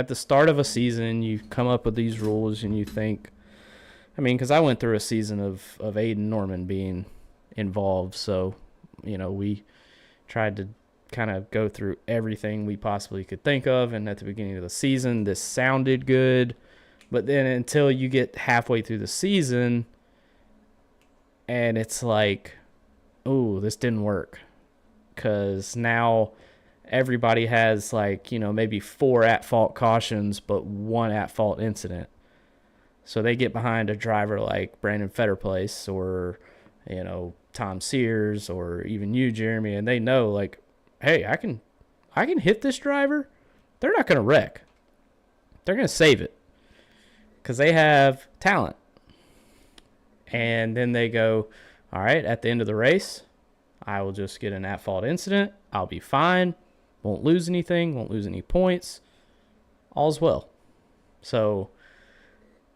the start of a season, you come up with these rules and you think, because I went through a season of Aiden Norman being involved. So, we tried to kind of go through everything we possibly could think of. And at the beginning of the season, this sounded good. But then until you get halfway through the season, and it's like, oh, this didn't work. Because now everybody has maybe 4 at-fault cautions, but 1 at-fault incident. So they get behind a driver like Brandon Fetterplace or, Tom Sears or even you, Jeremy, and they know hey, I can hit this driver. They're not going to wreck. They're going to save it because they have talent. And then they go, all right, at the end of the race, I will just get an at-fault incident. I'll be fine. Won't lose anything. Won't lose any points. All's well. So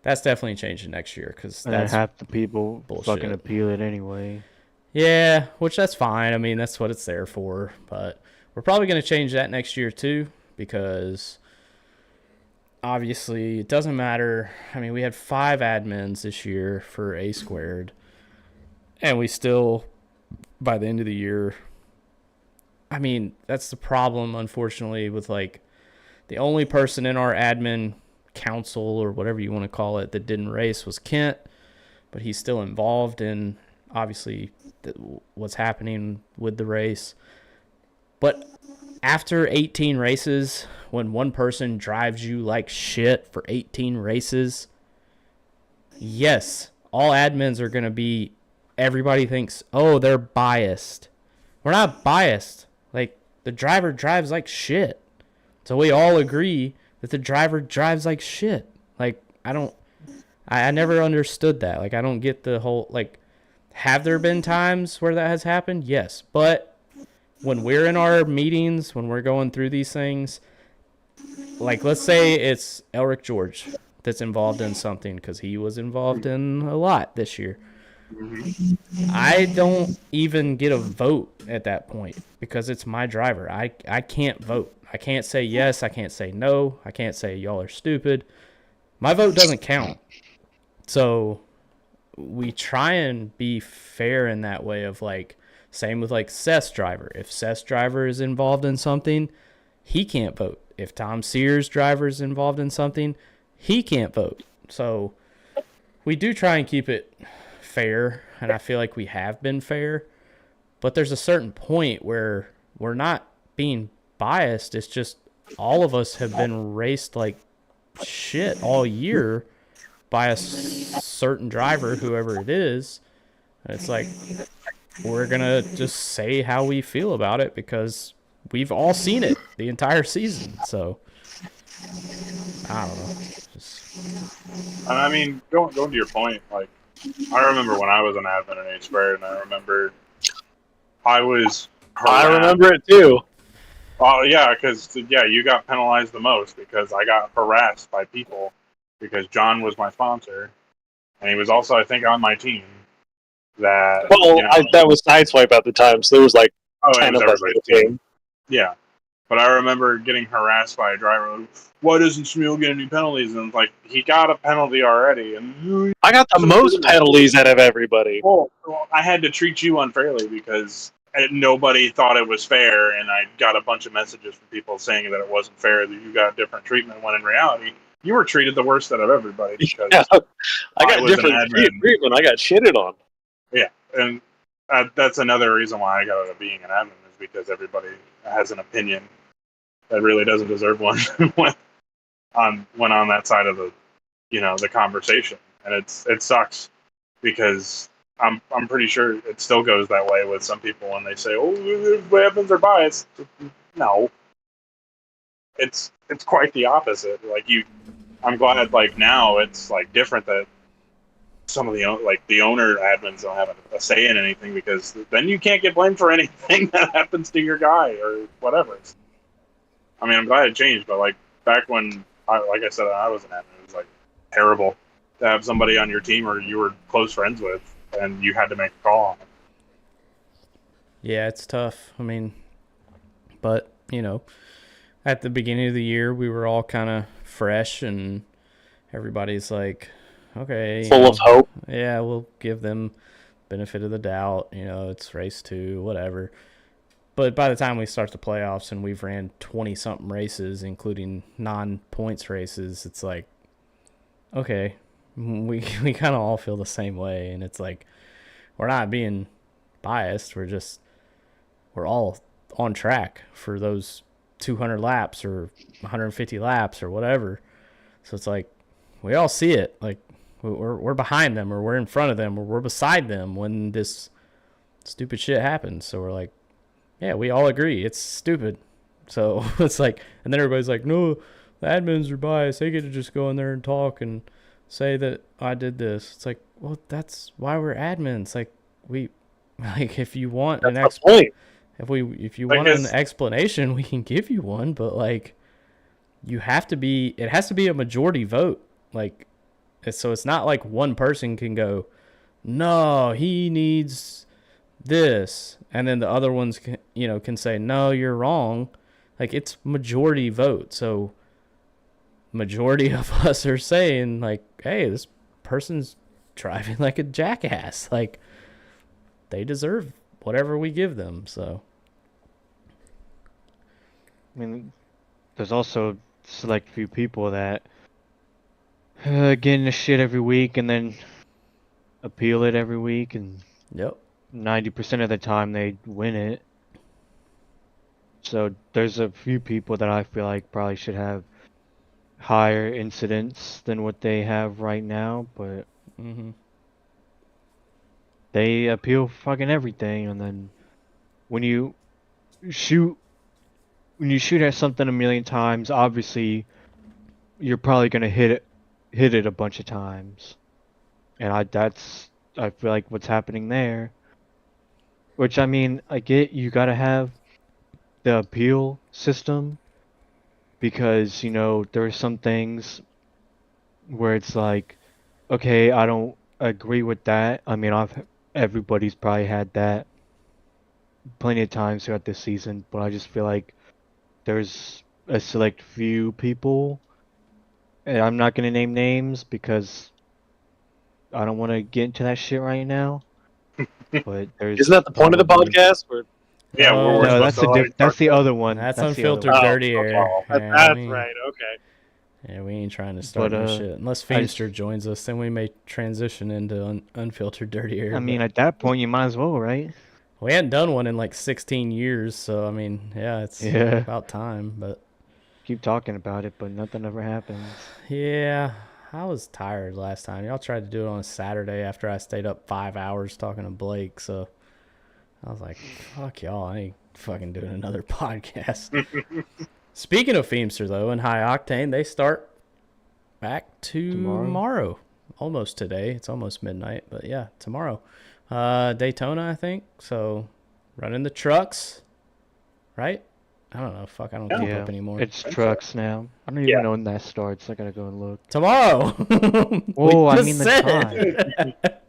that's definitely changing next year, because that's half the people bullshit. fucking appeal it anyway. Yeah, which that's fine. That's what it's there for. But we're probably going to change that next year too, because obviously it doesn't matter. We had 5 admins this year for A squared, and we still, by the end of the year, that's the problem, unfortunately, with the only person in our admin council or whatever you want to call it that didn't race was Kent, but he's still involved in obviously what's happening with the race. But after 18 races, when one person drives you like shit for 18 races, yes, all admins are going to be, everybody thinks, oh, they're biased. We're not biased. The driver drives like shit. So we all agree that the driver drives like shit. I never understood that. I don't get the whole, have there been times where that has happened? Yes. But when we're in our meetings, when we're going through these things, let's say it's Elric George that's involved in something, because he was involved in a lot this year. I don't even get a vote at that point, because it's my driver. I can't vote. I can't say yes. I can't say no. I can't say y'all are stupid. My vote doesn't count. So we try and be fair in that way of same with Seth's driver. If Seth's driver is involved in something, he can't vote. If Tom Sears' driver is involved in something, he can't vote. So we do try and keep it fair, and I feel like we have been fair. But there's a certain point where we're not being biased. It's just all of us have been raced like shit all year by a certain driver, whoever it is. And it's we're going to just say how we feel about it, because we've all seen it the entire season. So I don't know. Going to your point, I remember when I was an admin in H squared, and I remember I was I harassed. remember it too. Oh yeah, because you got penalized the most because I got harassed by people because John was my sponsor and he was also, I think, on my team. That Well, that was Sideswipe at the time, so there was like it 10 was of us in everybody's the team. game. Yeah, but I remember getting harassed by a driver. Like, why doesn't Shmuel get any penalties? And like, he got a penalty already, and I got the most penalties out of everybody. well, I had to treat you unfairly because nobody thought it was fair, and I got a bunch of messages from people saying that it wasn't fair, that you got different treatment, when in reality, you were treated the worst out of everybody because Yeah, I got was an different admin. treatment. I got shitted on. Yeah, and that's another reason why I got out of being an admin is because everybody has an opinion that really doesn't deserve one when on that side of the conversation, and it sucks because I'm pretty sure it still goes that way with some people when they say, "Oh, weapons are biased." No, it's quite the opposite. I'm glad like now it's like different that some of the owner admins don't have a say in anything because then you can't get blamed for anything that happens to your guy or whatever. I mean, I'm glad it changed, but like back when, like I said, I was an admin, it was like terrible to have somebody on your team or you were close friends with and you had to make a call on it. Yeah, it's tough. I mean, but at the beginning of the year, we were all kind of fresh, and everybody's like, okay, Full of hope. Yeah, we'll give them benefit of the doubt. It's race 2, whatever. But by the time we start the playoffs and we've ran 20-something races, including non-points races, it's like, okay, we kind of all feel the same way. And it's like, we're not being biased. We're all on track for those 200 laps or 150 laps or whatever. So it's like, we all see it. Like, we're behind them or we're in front of them or we're beside them when this stupid shit happens. So we're like, yeah, we all agree it's stupid. So it's like, and then everybody's like, no, the admins are biased. They get to just go in there and talk and say that I did this. It's like, well, that's why we're admins. Like, if you want That's the point. if you want an explanation, we can give you one. But like, it has to be a majority vote. Like, so it's not like one person can go, no, he needs this, and then the other ones can say, no, you're wrong. Like, it's majority vote. So majority of us are saying like, hey, this person's driving like a jackass. Like, they deserve whatever we give them. So I mean, there's also select few people that get in the shit every week and then appeal it every week, and yep. 90% of the time they win it. So there's a few people that I feel like probably should have higher incidents than what they have right now, but they appeal fucking everything, and then when you shoot at something a million times, obviously you're probably gonna hit it a bunch of times, and I feel like what's happening there. Which, I mean, I get you gotta have the appeal system because there are some things where it's like, okay, I don't agree with that. I mean, everybody's probably had that plenty of times throughout this season, but I just feel like there's a select few people, and I'm not gonna name names because I don't want to get into that shit right now. But there's Isn't that the point of the probably- podcast? Yeah, we're No, supposed to that's the other one. That's the other unfiltered one. dirty okay. air. That's right. Okay. Yeah, we ain't trying to start this shit. Unless Feemster joins us, then we may transition into unfiltered dirty air. I mean, at that point, you might as well, right? We hadn't done one in like 16 years, so I mean, yeah, it's about time. But keep talking about it, but nothing ever happens. Yeah, I was tired last time. Y'all tried to do it on a Saturday after I stayed up 5 hours talking to Blake, so I was like, fuck y'all, I ain't fucking doing another podcast. Speaking of Feemster, though, and High Octane, they start back tomorrow. Almost today. It's almost midnight, but yeah, tomorrow. Daytona, I think. So running the trucks, right? I don't know. Fuck, I don't keep Yeah, up anymore. it's Think so. trucks now. I don't Yeah. even know when that starts. I gotta go and look. Tomorrow. Oh, We I just mean the said time. it.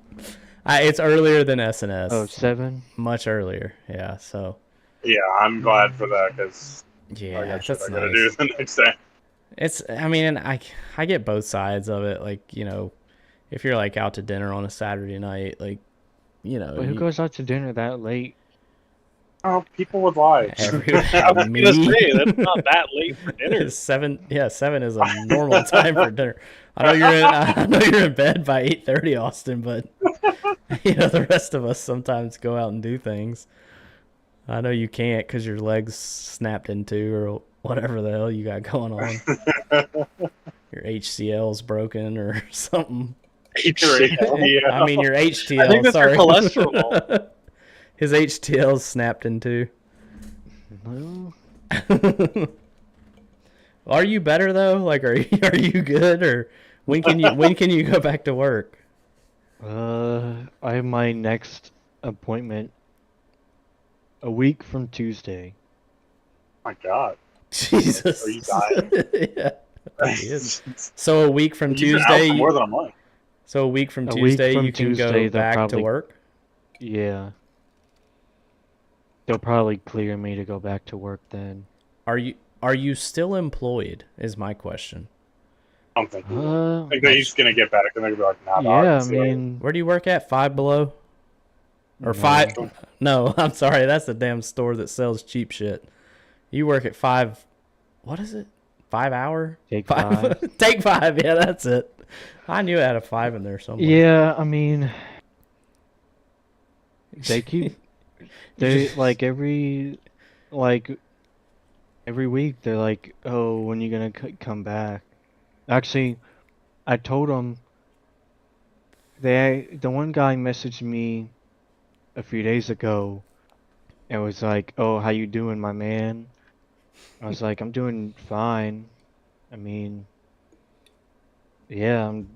It's earlier than SNS. Oh, 7? Much earlier. Yeah. So. Yeah, I'm glad for that because I Yeah, got shit that's I gotta nice. do the next day. I mean, and I get both sides of it. Like, if you're like out to dinner on a Saturday night, like, But who goes out to dinner that late? Oh, people with lives. I was me. gonna say that's not that late for dinner. 7, yeah, 7 is a normal time for dinner. I know you're in bed by 8:30, Austin, but the rest of us sometimes go out and do things. I know you can't because your legs snapped in two or whatever the hell you got going on. Your HCL's broken or something. Yeah. I mean, your HTL. I think that's sorry. your cholesterol. His HTL's snapped in two. No. Are you better though? Like, are you good, or when can you go back to work? I have my next appointment a week from Tuesday. My God. Jesus. Are you dying? Yeah. I think he is. So a week from You've been out Tuesday. for more than a month. So a week from A week Tuesday, from you can Tuesday, go they'll back to probably- work. Yeah. They'll probably clear me to go back to work then. Are you still employed? Is my question. I don't think. I think they're just gonna get back and they're gonna be like, nah, dog, yeah, I it's mean, Where do you work at? Five Below? Or No. five? No, I'm sorry. That's the damn store that sells cheap shit. You work at Five. What is it? 5 Hour? Take 5. Take 5. Yeah, that's it. I knew it had a 5 in there somewhere. Yeah, I mean, they keep every week they're like, oh, when you gonna come back? Actually, I told them. The one guy messaged me a few days ago and was like, oh, how you doing, my man? I was like, I'm doing fine. I mean, yeah, I'm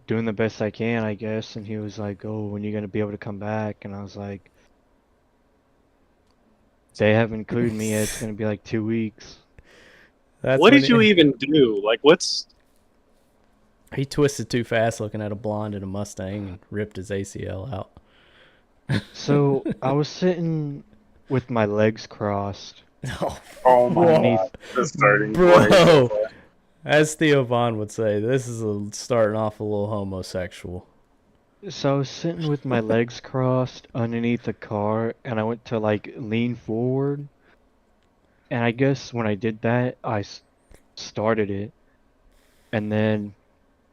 doing the best I can, I guess. And he was like, oh, when you gonna be able to come back? And I was like, they haven't cleared me yet. It's gonna be like 2 weeks. That's What when did you even do? Like, what's He twisted too fast looking at a blonde in a Mustang and ripped his ACL out. So I was sitting with my legs crossed. Oh my Underneath. God. This starting Bro. way so far. As Theo Vaughn would say, this is starting off a little homosexual. So I was sitting with my legs crossed underneath the car, and I went to like lean forward. And I guess when I did that, I started it. And then,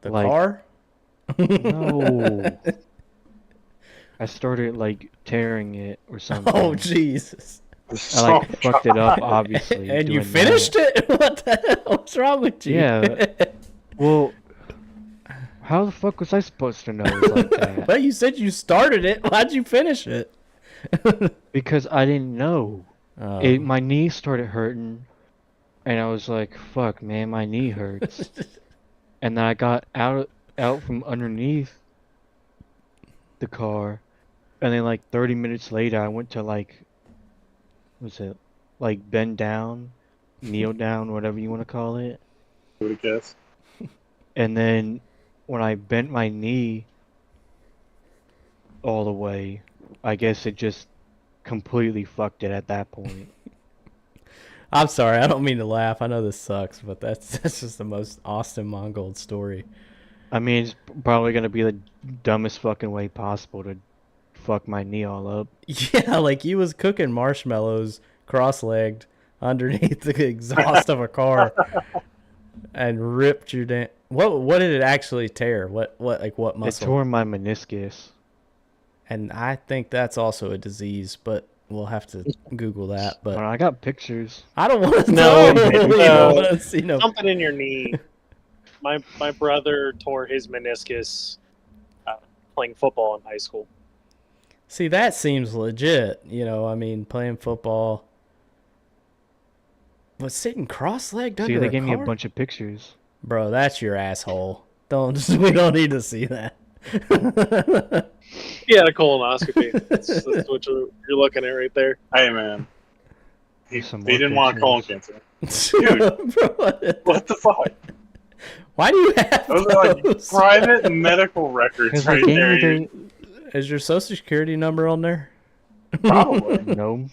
The Like- car? no. I started like tearing it or something. Oh, Jesus. I like fucked it up, obviously. And you doing finished that. it? What the hell? What's wrong with you? Yeah. Well, how the fuck was I supposed to know it was like that? Well, you said you started it. Why'd you finish it? Because I didn't know. Oh. My knee started hurting, and I was like, "Fuck, man, my knee hurts." And then I got out from underneath the car, and then like 30 minutes later, I went to like, what's it, like bend down, kneel down, whatever you want to call it. Booty kiss. And then when I bent my knee all the way, I guess it just completely fucked it at that point. I'm sorry. I don't mean to laugh. I know this sucks, but that's just the most Austin Mongold story. I mean, it's probably gonna be the dumbest fucking way possible to fuck my knee all up. Yeah, like he was cooking marshmallows cross-legged underneath the exhaust of a car and ripped your damn... What did it actually tear? What It muscle? tore my meniscus. And I think that's also a disease, but we'll have to Google that. But I got pictures. I don't want to No, know. You no. don't want to see no. something in your knee? My brother tore his meniscus playing football in high school. See, that seems legit. I mean, playing football. But sitting cross-legged See, under they a gave me a car? bunch of pictures. Bro, that's your asshole. We don't need to see that. Yeah, a colonoscopy. That's what you're looking at right there. Hey, man. He Some more didn't want colon pictures. cancer. Dude, Bro, what the fuck? why do you have Those are like those? private medical records Because right I gave there. you Is your social security number on there? Probably. the no.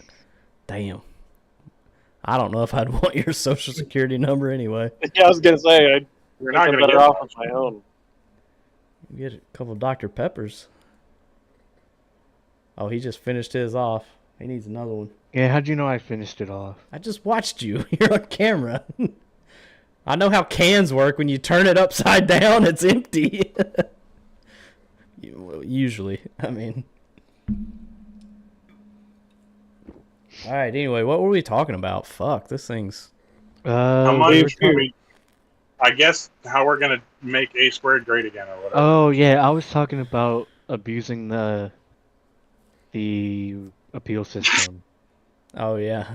Damn. I don't know if I'd want your social security number anyway. Yeah, I was gonna say I'd You're make not them gonna better get off one. with my own. Get a couple Dr. Peppers. Oh, he just finished his off. He needs another one. Yeah, how'd you know I finished it off? I just watched you. You're on camera. I know how cans work. When you turn it upside down, it's empty. Usually. I mean. Alright, anyway, what were we talking about? Fuck, this thing's... How We much? were talking- I guess how we're gonna make A squared great again or whatever. Oh yeah, I was talking about abusing the appeal system. Oh, yeah.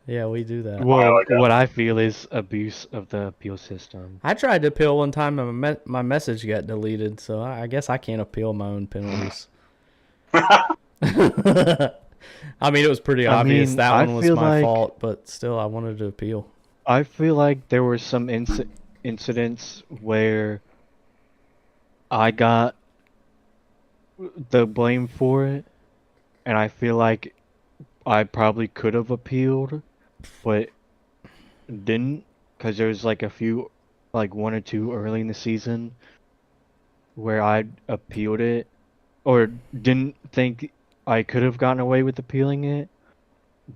Yeah, we do that. Well, like that. what I feel is abuse of the appeal system. I tried to appeal one time and my message got deleted, so I guess I can't appeal my own penalties. I mean, it was pretty I obvious mean, that I one was feel my like- fault, but still, I wanted to appeal. I feel like there were some incidents where I got the blame for it, and I feel like I probably could have appealed, but didn't, because there was like a few, like one or two early in the season where I appealed it, or didn't think I could have gotten away with appealing it,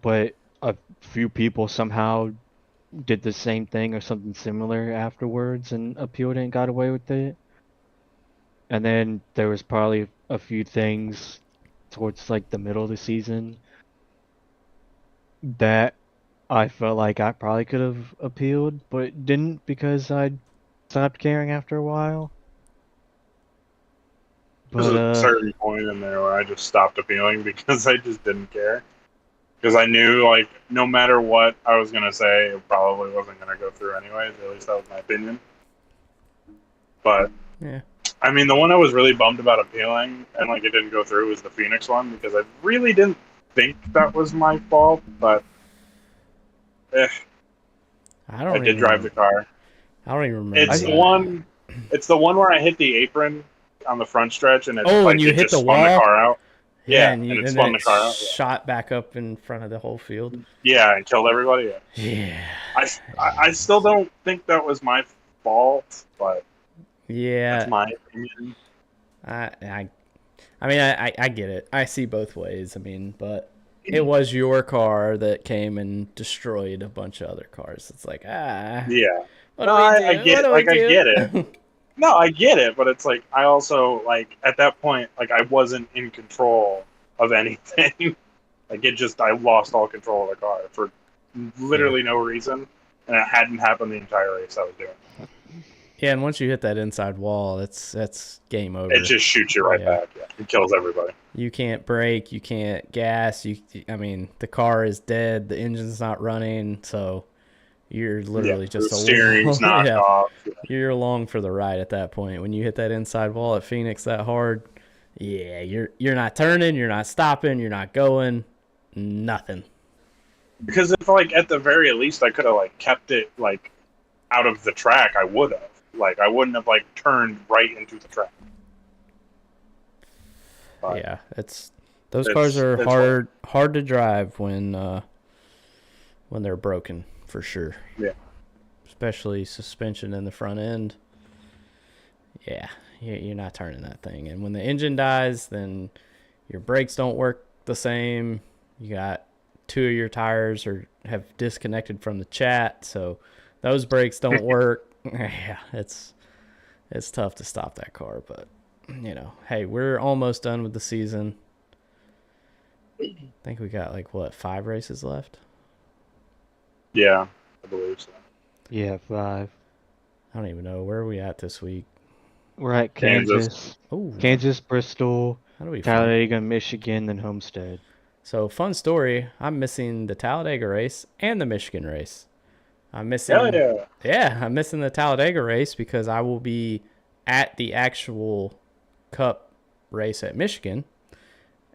but a few people somehow did the same thing or something similar afterwards and appealed it and got away with it. And then there was probably a few things towards like the middle of the season that I felt like I probably could have appealed, but didn't because I stopped caring after a while. There's But a certain point in there where I just stopped appealing because I just didn't care. Because I knew, like, no matter what I was going to say, it probably wasn't going to go through anyways. At least that was my opinion. But, Yeah. I mean, the one I was really bummed about appealing and, like, it didn't go through was the Phoenix one because I really didn't think that was my fault. But, I did drive the car. I don't even remember. It's the one. It's the one where I hit the apron on the front stretch and it, Oh, like, and you it hit just the spun wall? the car out. Yeah, and, and it and spun then the car out, yeah. shot back up in front of the whole field. Yeah, and killed everybody. Yeah. Yeah. I still don't think that was my fault, but Yeah. that's my opinion. I mean, I get it. I see both ways. I mean, but it was your car that came and destroyed a bunch of other cars. It's like, Yeah. what No, do we I do? get What do like, we I do? get it. No, I get it, but it's like I also, like, at that point, like, I wasn't in control of anything. Like, I lost all control of the car for literally no reason, and it hadn't happened the entire race I was doing. Yeah, and once you hit that inside wall, that's game over. It just shoots you right Yeah. back. Yeah. It kills everybody. You can't brake, you can't gas. I mean, the car is dead. The engine's not running, so you're literally just the steering's knocked yeah, off. you're along for the ride at that point. When you hit that inside wall at Phoenix that hard, yeah, you're not turning, you're not stopping, you're not going, nothing. Because if, like, at the very least I could have, like, kept it, like, out of the track, I would have. Like, I wouldn't have, like, turned right into the track. But Yeah, those cars are it's hard to drive when they're broken, for sure. Yeah. Especially suspension in the front end. Yeah, you're not turning that thing. And when the engine dies, then your brakes don't work the same. You got 2 of your tires have disconnected from the chat, so those brakes don't work. Yeah, it's tough to stop that car, but you know, hey, we're almost done with the season. I think we got, like, what, 5 races left? Yeah, I believe so. yeah, 5. I don't even know. Where are we at this week? We're at Kansas. Kansas, Bristol, that'll be fun. Talladega, Michigan, then Homestead. So, fun story. I'm missing the Talladega race and the Michigan race. I'm missing. Hell yeah. Yeah, I'm missing the Talladega race because I will be at the actual Cup race at Michigan.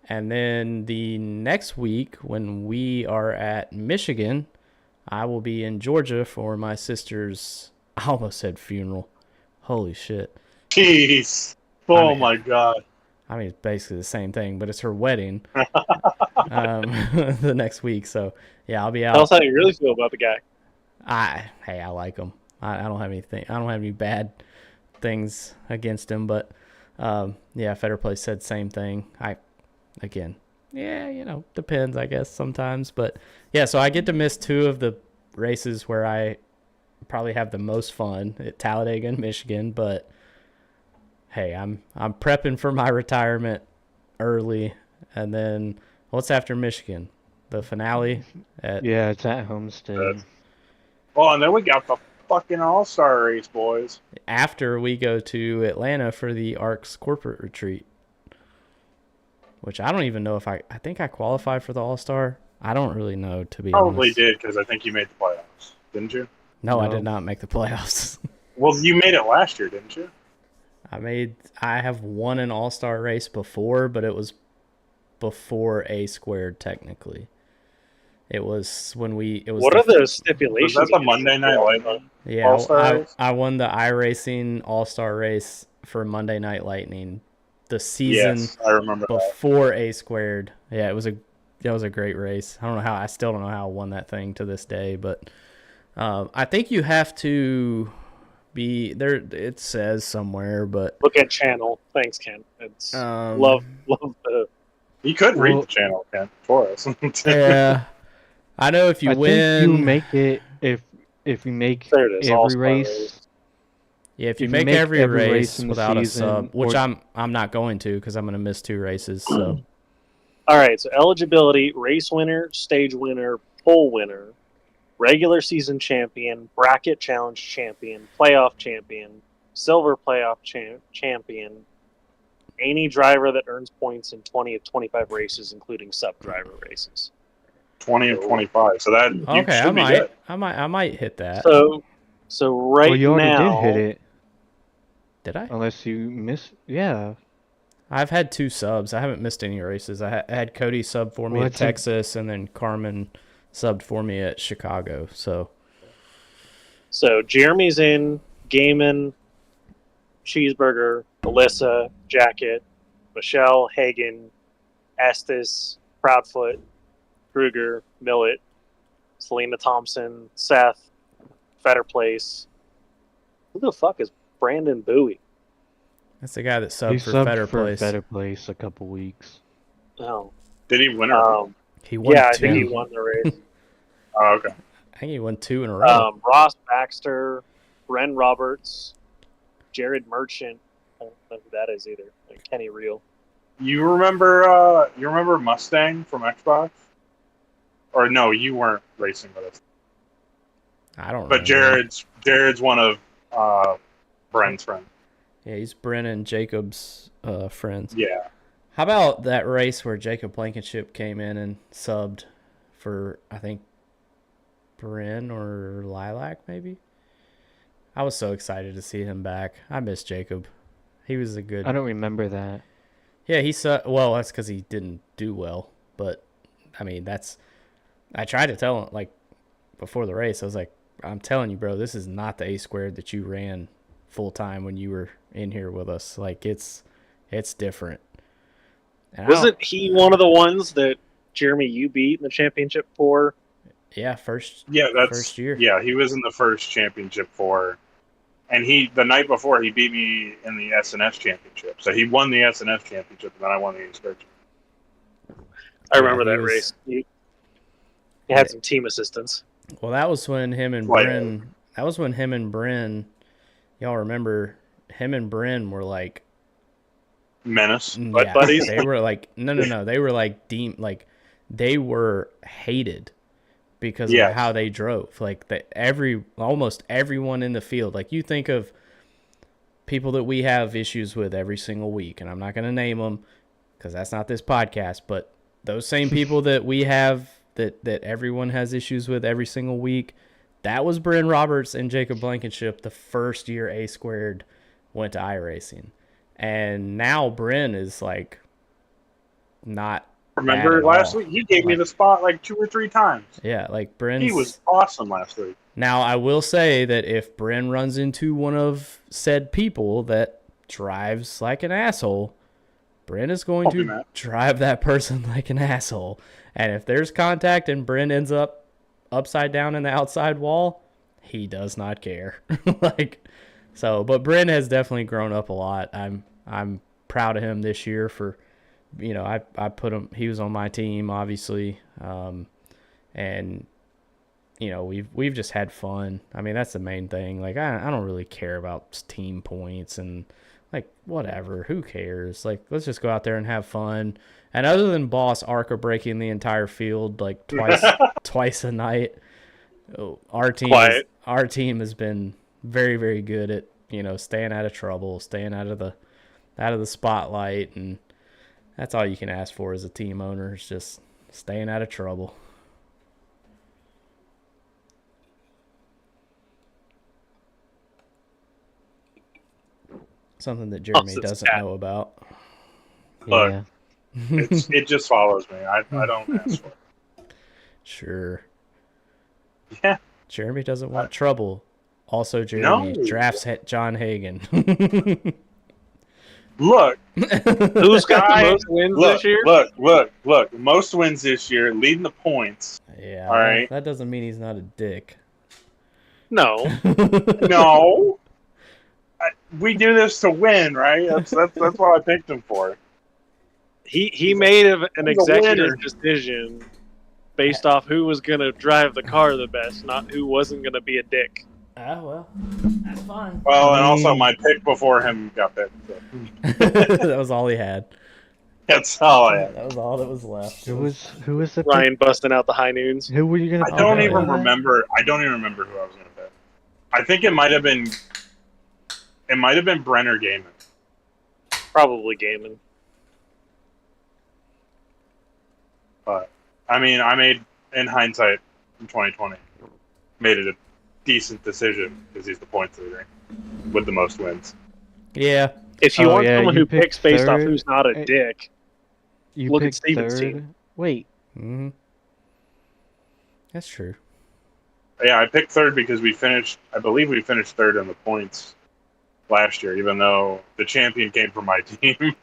And then the next week, when we are at Michigan, I will be in Georgia for my sister's, I almost said funeral. Holy shit. Jeez. I Oh mean, my god. I mean, it's basically the same thing, but it's her wedding the next week. So, yeah, I'll be Tell us out. how you really feel about the guy. I like him. I don't have anything. I don't have any bad things against him, but yeah, Fetter Place said same thing. Again, yeah, depends, I guess, sometimes. But yeah, so I get to miss 2 of the races where I probably have the most fun at Talladega and Michigan. But hey, I'm prepping for my retirement early, and then what's after Michigan? The finale at Yeah, it's at Homestead. Oh, and then we got the fucking All-Star race, boys. after we go to Atlanta for the ARCS corporate retreat. Which I don't even know if I think I qualified for the All-Star. I don't really know, to be Probably honest. did, because I think you made the playoffs, didn't you? No, I No. did not make the playoffs. Well, you made it last year, didn't you? I have won an All-Star race before, but it was before A squared technically. It was when it was What the, are those Was stipulations? that the Monday Night Lightning? yeah, All-Star race? I won the iRacing All-Star race for Monday Night Lightning. The season Yes, I remember that. before A squared. Yeah, that was a great race. I still don't know how I won that thing to this day, but I think you have to be there. It says somewhere, but Look at channel. Thanks, Ken. It's love the. You could read Well- the channel, Ken, for us. yeah, I know if you I win, think you make it if you make There it is. every All-Star race. yeah, if you if you make make every every race race in the without a season, sub, which or- I'm not going to because I'm going to miss 2 races. So All right. So eligibility: race winner, stage winner, pole winner, regular season champion, bracket challenge champion, playoff champion, silver playoff champion. Any driver that earns points in 20 of 25 races, including sub-driver races. 20 and 25. So that you okay, should be good. I might hit that. So right Well, you already now, did hit it, Did I? unless you miss. Yeah. I've had 2 subs. I haven't missed any races. I had Cody sub for me Well, at it's a- Texas, and then Carmen subbed for me at Chicago. So Jeremy's in, Gaiman, Cheeseburger, Alyssa, Jacket, Michelle, Hagen, Estes, Proudfoot, Kruger, Millet, Selena Thompson, Seth, Fetter Place. Who the fuck is Brandon Bowie? that's the guy that He subbed for subbed Fetter for Place. Fetter Place a couple weeks. Oh, Did he win or He won yeah, I 2. think he won the race. Oh, okay. I think he won 2 in a row. Ross Baxter, Ren Roberts, Jared Merchant. I don't know who that is either. Like Kenny Reel. You remember Mustang from Xbox? Or no, you weren't racing with us. I don't. But remember. Jared's one of Brent's friends. Yeah, he's Brennan Jacobs' friends. Yeah. How about that race where Jacob Blankenship came in and subbed for, I think, Bryn or Lilac, maybe? I was so excited to see him back. I miss Jacob. He was a good... I don't remember that. Yeah, he subbed... Well, that's because he didn't do well. But, I mean, that's... I tried to tell him, like, before the race, I was like, I'm telling you, bro, this is not the A squared that you ran full-time when you were in here with us. Like, it's different. And Wasn't he one of the ones that Jeremy you beat in the championship for? Yeah, first year. Yeah, he was in the first championship for, and the night before he beat me in the SNS championship. So he won the SNS championship, and then I won the Inscription. I remember he that was- race. He had some team assistance. Well, that was when him and Like- Bryn. That was when him and Bryn. Y'all remember him and Bryn were like, Menace. Butt yeah, buddies? they were like, no. They were like they were hated because Yes. of how they drove. Like almost everyone in the field. Like you think of people that we have issues with every single week, and I'm not going to name them because that's not this podcast. But those same people that we have that everyone has issues with every single week, that was Bryn Roberts and Jacob Blankenship the first year A squared went to iRacing. And now Bryn is like not bad Remember at last all. week? He gave me Like, the spot like 2 or 3 times. yeah, like He was Bryn's. awesome last week. Now I will say that if Bryn runs into one of said people that drives like an asshole, Bryn is going Don't do to that. drive that person like an asshole. And if there's contact and Bryn ends up upside down in the outside wall, he does not care. Like, so, but Bryn has definitely grown up a lot. I'm proud of him this year for, I put him. He was on my team, obviously, and we've just had fun. I mean, that's the main thing. Like, I don't really care about team points and like whatever. Who cares? Like, let's just go out there and have fun. And other than Boss Arca breaking the entire field like twice a night, our team has been very, very good at staying out of trouble, staying out of the spotlight, and that's all you can ask for as a team owner, is just staying out of trouble. Something that Jeremy doesn't know about. Look, Yeah. it just follows me. I don't ask for it. Sure. Yeah. Jeremy doesn't want trouble. Also, Jeremy drafts John Hagan. Look, Who's got the most wins this year? Look. Most wins this year, leading the points. Yeah. All right. That doesn't mean he's not a dick. No. No. We do this to win, right? That's what I picked him for. He made an He's a executive winner. decision based off who was going to drive the car the best, not who wasn't going to be a dick. Well, that's fine. Well, and also my pick before him got picked. So. That was all he had. That's all I had. That was all that was left. Who was the Ryan busting out the high noons. Who were you gonna? I don't yeah. even remember. I don't even remember who I was going to pick. I think it might have been. It might have been Brenner Gaiman. Probably gaming. But I mean, I made in hindsight in 2020, made it a decent decision because he's the points leader with the most wins. Yeah. If you want someone you who picks based off third. who's not a dick, You look at picked Steven's third. team. Wait, Mm-hmm. That's true. Yeah, I picked third because I believe we finished third in the points last year, even though the champion came from my team.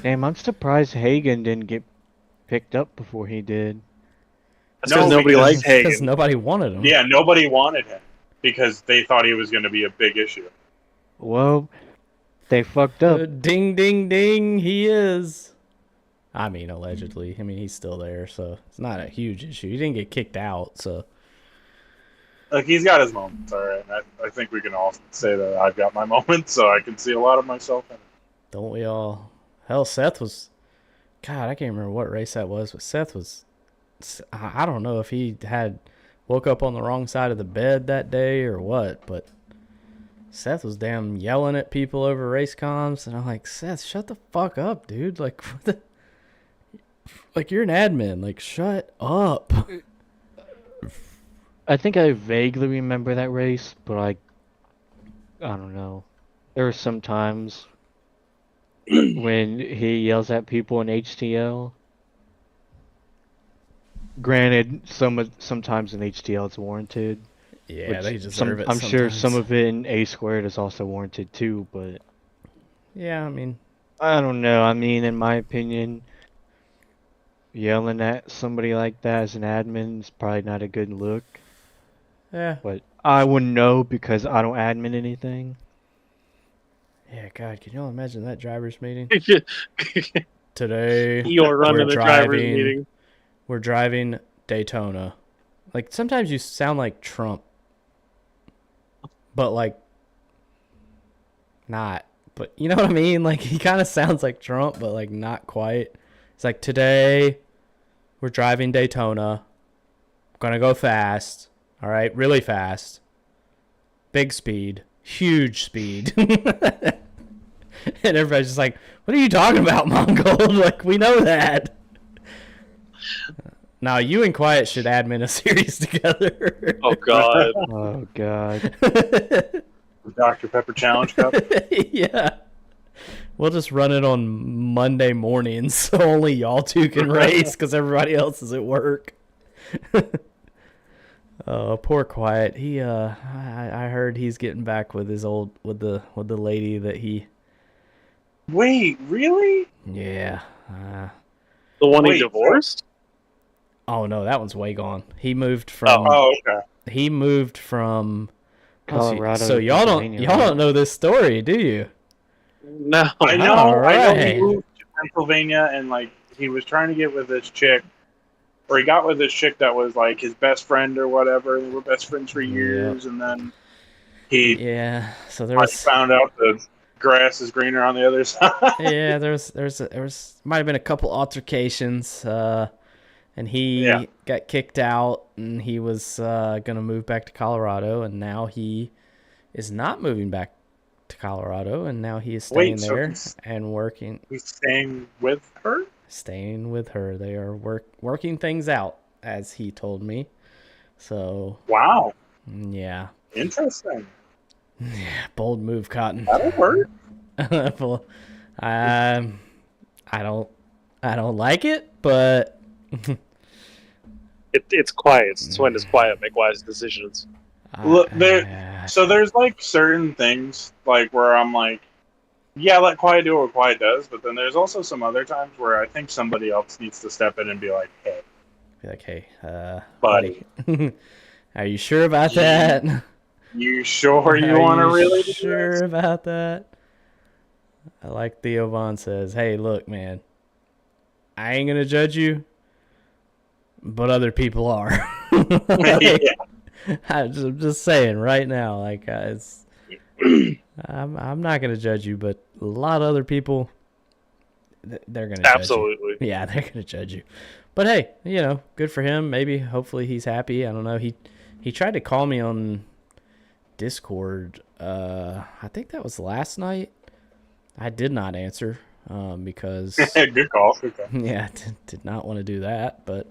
damn! I'm surprised Hagen didn't get picked up before he did. That's because No, nobody because- liked Because Hagen. nobody wanted him. Yeah, nobody wanted him because they thought he was going to be a big issue. Well, they fucked up. Ding, ding, ding. He is. I mean, allegedly. I mean, he's still there, so it's not a huge issue. He didn't get kicked out, so. Like, he's got his moments, all right. I think we can all say that I've got my moments, so I can see a lot of myself in it. Don't we all? Hell, Seth was. God, I can't remember what race that was, but Seth was. I don't know if he woke up on the wrong side of the bed that day or what, but Seth was damn yelling at people over race comms, and I'm like, Seth, shut the fuck up, dude. Like, what the. Like, you're an admin. Like, shut up. I think I vaguely remember that race, but I don't know. There were some times when he yells at people in HTL. Granted, sometimes in HTL it's warranted. Yeah, which they deserve it. I'm sure sometimes. some of it in A squared is also warranted too, but Yeah, I mean, I don't know. I mean, in my opinion, yelling at somebody like that as an admin is probably not a good look. yeah. But I wouldn't know because I don't admin anything. Yeah, God, can you all imagine that driver's meeting? Today, You're running we're the driver's driving- meeting. we're driving Daytona. Like, sometimes you sound like Trump. But, like, not. But, you know what I mean? Like, he kind of sounds like Trump, but, like, not quite. It's like, today, we're driving Daytona. Gonna go fast. All right? Really fast. Big speed. Huge speed. And everybody's just like, what are you talking about, Mongol? Like, we know that. Now, you and Quiet should admin a series together. Oh God. Oh God. The Dr. Pepper Challenge Cup. Yeah. We'll just run it on Monday mornings so only y'all two can race because everybody else is at work. Oh, poor Quiet. He I heard he's getting back with his with the lady that he. Wait, really? Yeah. The one he Wait, divorced? Oh no, that one's way gone. He moved from. Oh, okay. He moved from. Colorado. So to y'all Pennsylvania, don't right? know this story, do you? No. I know. All I know. right. He moved to Pennsylvania, and like he was trying to get with this chick, or he got with this chick that was like his best friend or whatever. They were best friends for years, and then he Yeah. So I found out the grass is greener on the other side. Yeah, there was might have been a couple altercations, and he got kicked out, and he was gonna move back to Colorado, and now he is not moving back to Colorado, and now he is staying there and working. He's staying with her. Staying with her, they are working things out, as he told me. So Wow, yeah, interesting. bold move, Cotton. That'll work. Well, I don't like it, but It's quiet. It's when it's quiet, make wise decisions. Look, so there's like certain things like where I'm like, yeah, let Quiet do what Quiet does, but then there's also some other times where I think somebody else needs to step in and be like, hey, be like, hey, buddy, are you sure about that? You sure you Are want to you really sure do this? about that? I like Theo Vaughn says, hey, look, man, I ain't gonna judge you, but other people are. Like, I'm just saying right now, like I'm not gonna judge you, but a lot of other people, they're gonna Absolutely. judge you. Yeah, they're gonna judge you. But hey, good for him. Maybe, hopefully, he's happy. I don't know. He tried to call me on Discord. I think that was last night. I did not answer because Good call. yeah, did not want to do that. But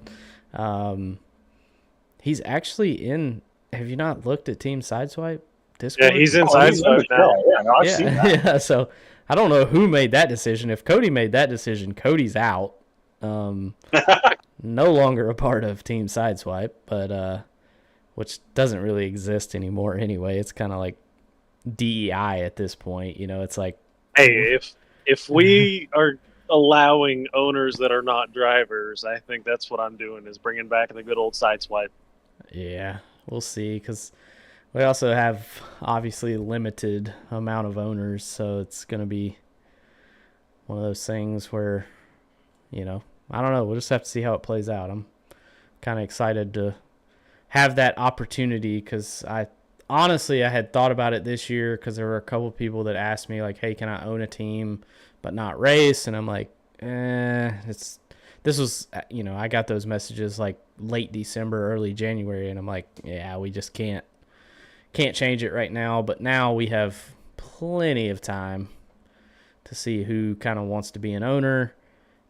he's actually in. Have you not looked at Team Sideswipe Discord? Yeah, he's in He's in Sideswipe the now. show. Yeah, no, I've seen that. Yeah. So I don't know who made that decision. If Cody made that decision, Cody's out. No longer a part of Team Sideswipe, but which doesn't really exist anymore anyway. It's kind of like DEI at this point. It's like, Hey, if we are allowing owners that are not drivers, I think that's what I'm doing, is bringing back the good old sideswipe. yeah, we'll see, because we also have obviously limited amount of owners, so it's going to be one of those things where, I don't know. We'll just have to see how it plays out. I'm kind of excited to have that opportunity because I had thought about it this year because there were a couple of people that asked me like, hey, can I own a team but not race? And I'm like, this was, I got those messages like late December, early January, and I'm like, yeah, we just can't change it right now. But now we have plenty of time to see who kind of wants to be an owner.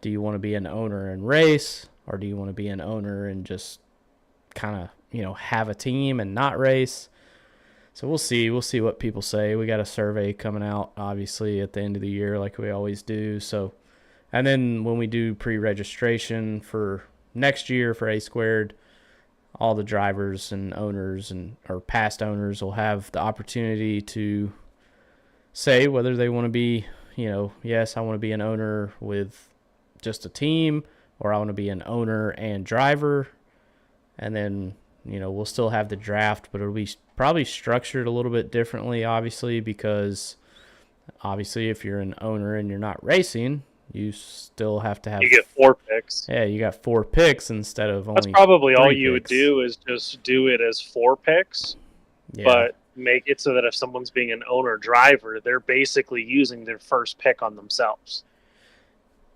Do you want to be an owner and race, or do you want to be an owner and just kind of, have a team and not race? So we'll see what people say. We got a survey coming out, obviously, at the end of the year, like we always do. So, and then when we do pre-registration for next year for A Squared, all the drivers and owners or past owners will have the opportunity to say whether they want to be, yes, I want to be an owner with just a team, or I want to be an owner and driver. And then, we'll still have the draft, but it'll be probably structured a little bit differently, obviously, because obviously if you're an owner and you're not racing, you still have to have... You get 4 picks. Yeah, you got 4 picks instead of only... That's probably all 3 you would picks. do, is just do it as 4 picks, Yeah. but make it so that if someone's being an owner-driver, they're basically using their first pick on themselves.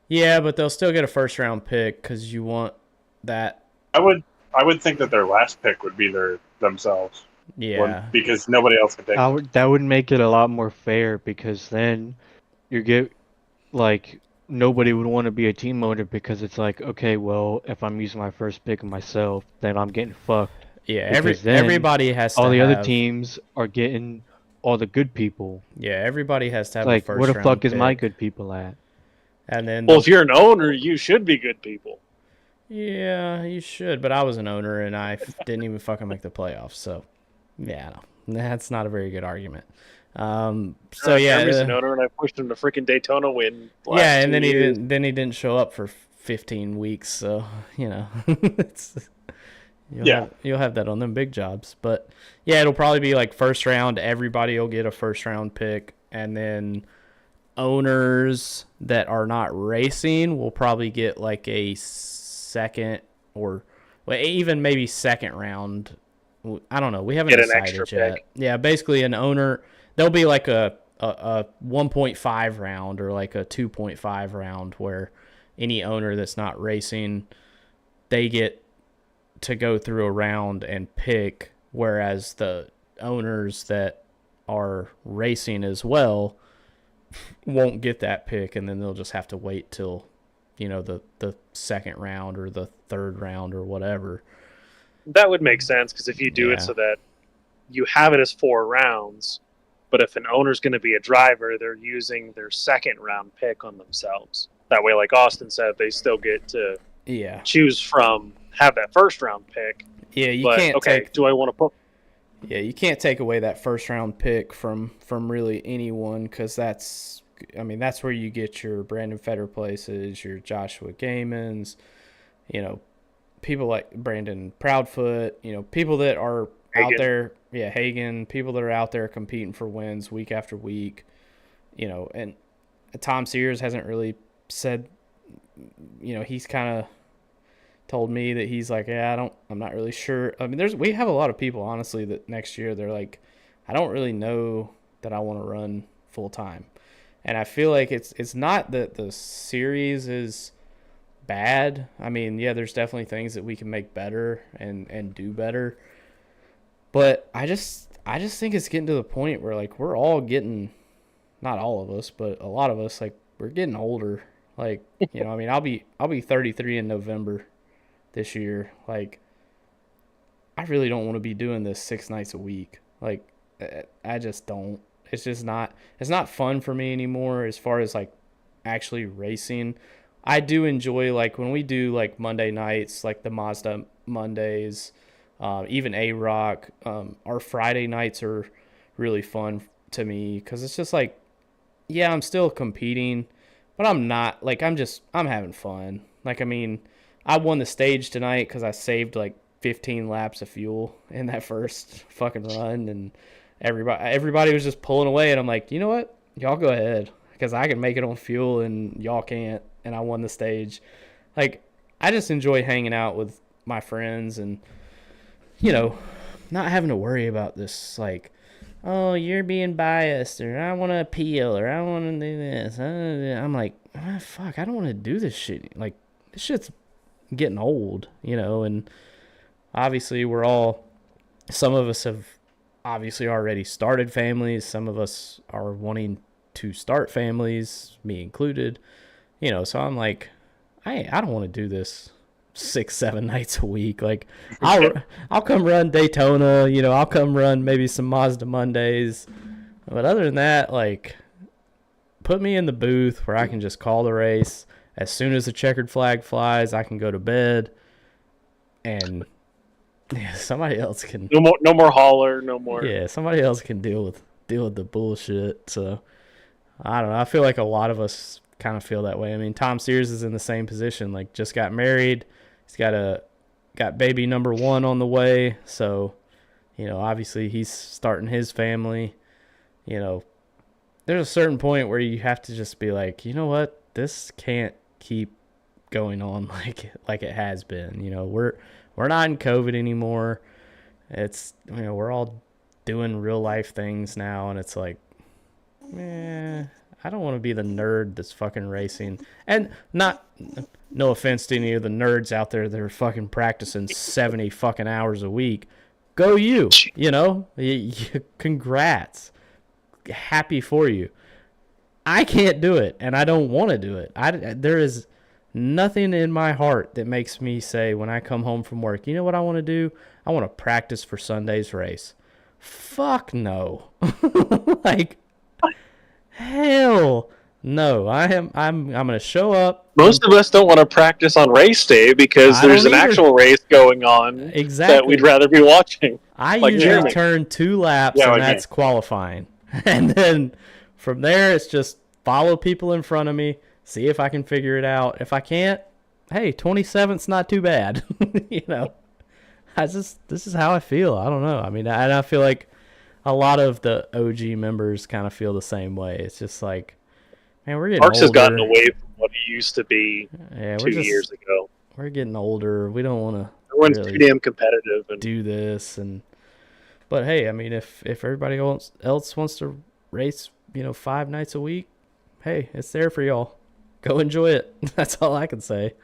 Yeah, but they'll still get a first-round pick because you want that... I would think that their last pick would be themselves. Yeah. Because nobody else can take That would make it a lot more fair, because then you get, like, nobody would want to be a team owner, because it's like, okay, well, if I'm using my first pick of myself, then I'm getting fucked. Yeah, Because then everybody has to all the have... other teams are getting all the good people. Yeah, everybody has to It's have a like, first where the round fuck is my pick. good people at? And then Well, if you're an owner, you should be good people. yeah, you should. But I was an owner and didn't even fucking make the playoffs. So yeah, no, that's not a very good argument. So yeah, Jeremy's an owner, and I pushed him to freaking Daytona win the last yeah, and 2 years. then he didn't show up for 15 weeks. So you know, it's you'll have that on them big jobs. But yeah, it'll probably be like first round. Everybody will get a first round pick, and then owners that are not racing will probably get like a second or well, even maybe second round. I don't know. We haven't Get an decided extra yet. pick. Yeah, basically an owner. There'll be like a 1.5 round or like a 2.5 round where any owner that's not racing, they get to go through a round and pick, whereas the owners that are racing as well won't get that pick, and then they'll just have to wait till the second round or the third round or whatever. That would make sense, because if you do it Yeah. so that you have it as 4 rounds, but if an owner's going to be a driver, they're using their second round pick on themselves. That way, like Austin said, they still get to Yeah, choose from, have that first round pick. yeah, you But can't okay, take do I want to put? yeah, you can't take away that first round pick from really anyone, because that's where you get your Brandon Feder places, your Joshua Gaymans, people like Brandon Proudfoot, people that are out Hagen. there, yeah, Hagen, people that are out there competing for wins week after week, and Tom Sears hasn't really said, he's kind of told me that he's like, yeah, I'm not really sure. I mean, we have a lot of people, honestly, that next year they're like, I don't really know that I want to run full time. And I feel like it's not that the series is bad. I mean, yeah, there's definitely things that we can make better and do better. But I just think it's getting to the point where like we're all getting, not all of us, but a lot of us, like we're getting older. Like, I'll be 33 in November this year. Like, I really don't want to be doing this 6 nights a week. Like, I just don't. It's not fun for me anymore as far as like actually racing. I do enjoy like when we do like Monday nights, like the Mazda Mondays, even A-Rock. Our Friday nights are really fun to me because it's just like, yeah, I'm still competing, but I'm not like I'm having fun. Like, I won the stage tonight because I saved like 15 laps of fuel in that first fucking run, and everybody was just pulling away, and I'm like, you know what, y'all go ahead because I can make it on fuel and y'all can't, and I won the stage. Like, I just enjoy hanging out with my friends and not having to worry about this like, oh, you're being biased, or I want to appeal, or I want to do this. I'm like, fuck, I don't want to do this shit. Like, this shit's getting old, and obviously some of us have obviously already started families. Some of us are wanting to start families, me included, so I'm like, I don't want to do this 6-7 nights a week. Like, I'll come run Daytona, I'll come run maybe some Mazda Mondays, but other than that, like, put me in the booth where I can just call the race. As soon as the checkered flag flies, I can go to bed, and yeah, somebody else can. No more hauler, no more. Yeah, somebody else can deal with the bullshit. So I don't know. I feel like a lot of us kind of feel that way. I mean, Tom Sears is in the same position. Like, just got married. He's got baby number 1 on the way. So, obviously he's starting his family. There's a certain point where you have to just be like, you know what, this can't keep going on like it has been. We're not in COVID anymore. It's we're all doing real life things now, and it's like, I don't want to be the nerd that's fucking racing. And no offense to any of the nerds out there that are fucking practicing 70 fucking hours a week. Go you, congrats. Happy for you. I can't do it, and I don't want to do it. There is nothing in my heart that makes me say when I come home from work, you know what I want to do? I want to practice for Sunday's race. Fuck no. Like, hell no. I'm gonna show up. Most of us don't want to practice on race day because I there's don't an either. actual race going on that Exactly. we'd rather be watching. I Like usually Jeremy. turn 2 laps, Yeah, and like me. that's qualifying. And then from there, it's just follow people in front of me, see if I can figure it out. If I can't, hey, 27th's not too bad. You know, this is how I feel. I don't know. I mean, I feel like a lot of the OG members kind of feel the same way. It's just like, man, we're getting ARCS older. has gotten away from what it used to be Yeah, 2 years ago. we're getting older. We don't want to Everyone's really too damn competitive. And do this. But hey, I mean, if everybody else wants to race, 5 nights a week, hey, it's there for y'all. Go enjoy it. That's all I can say.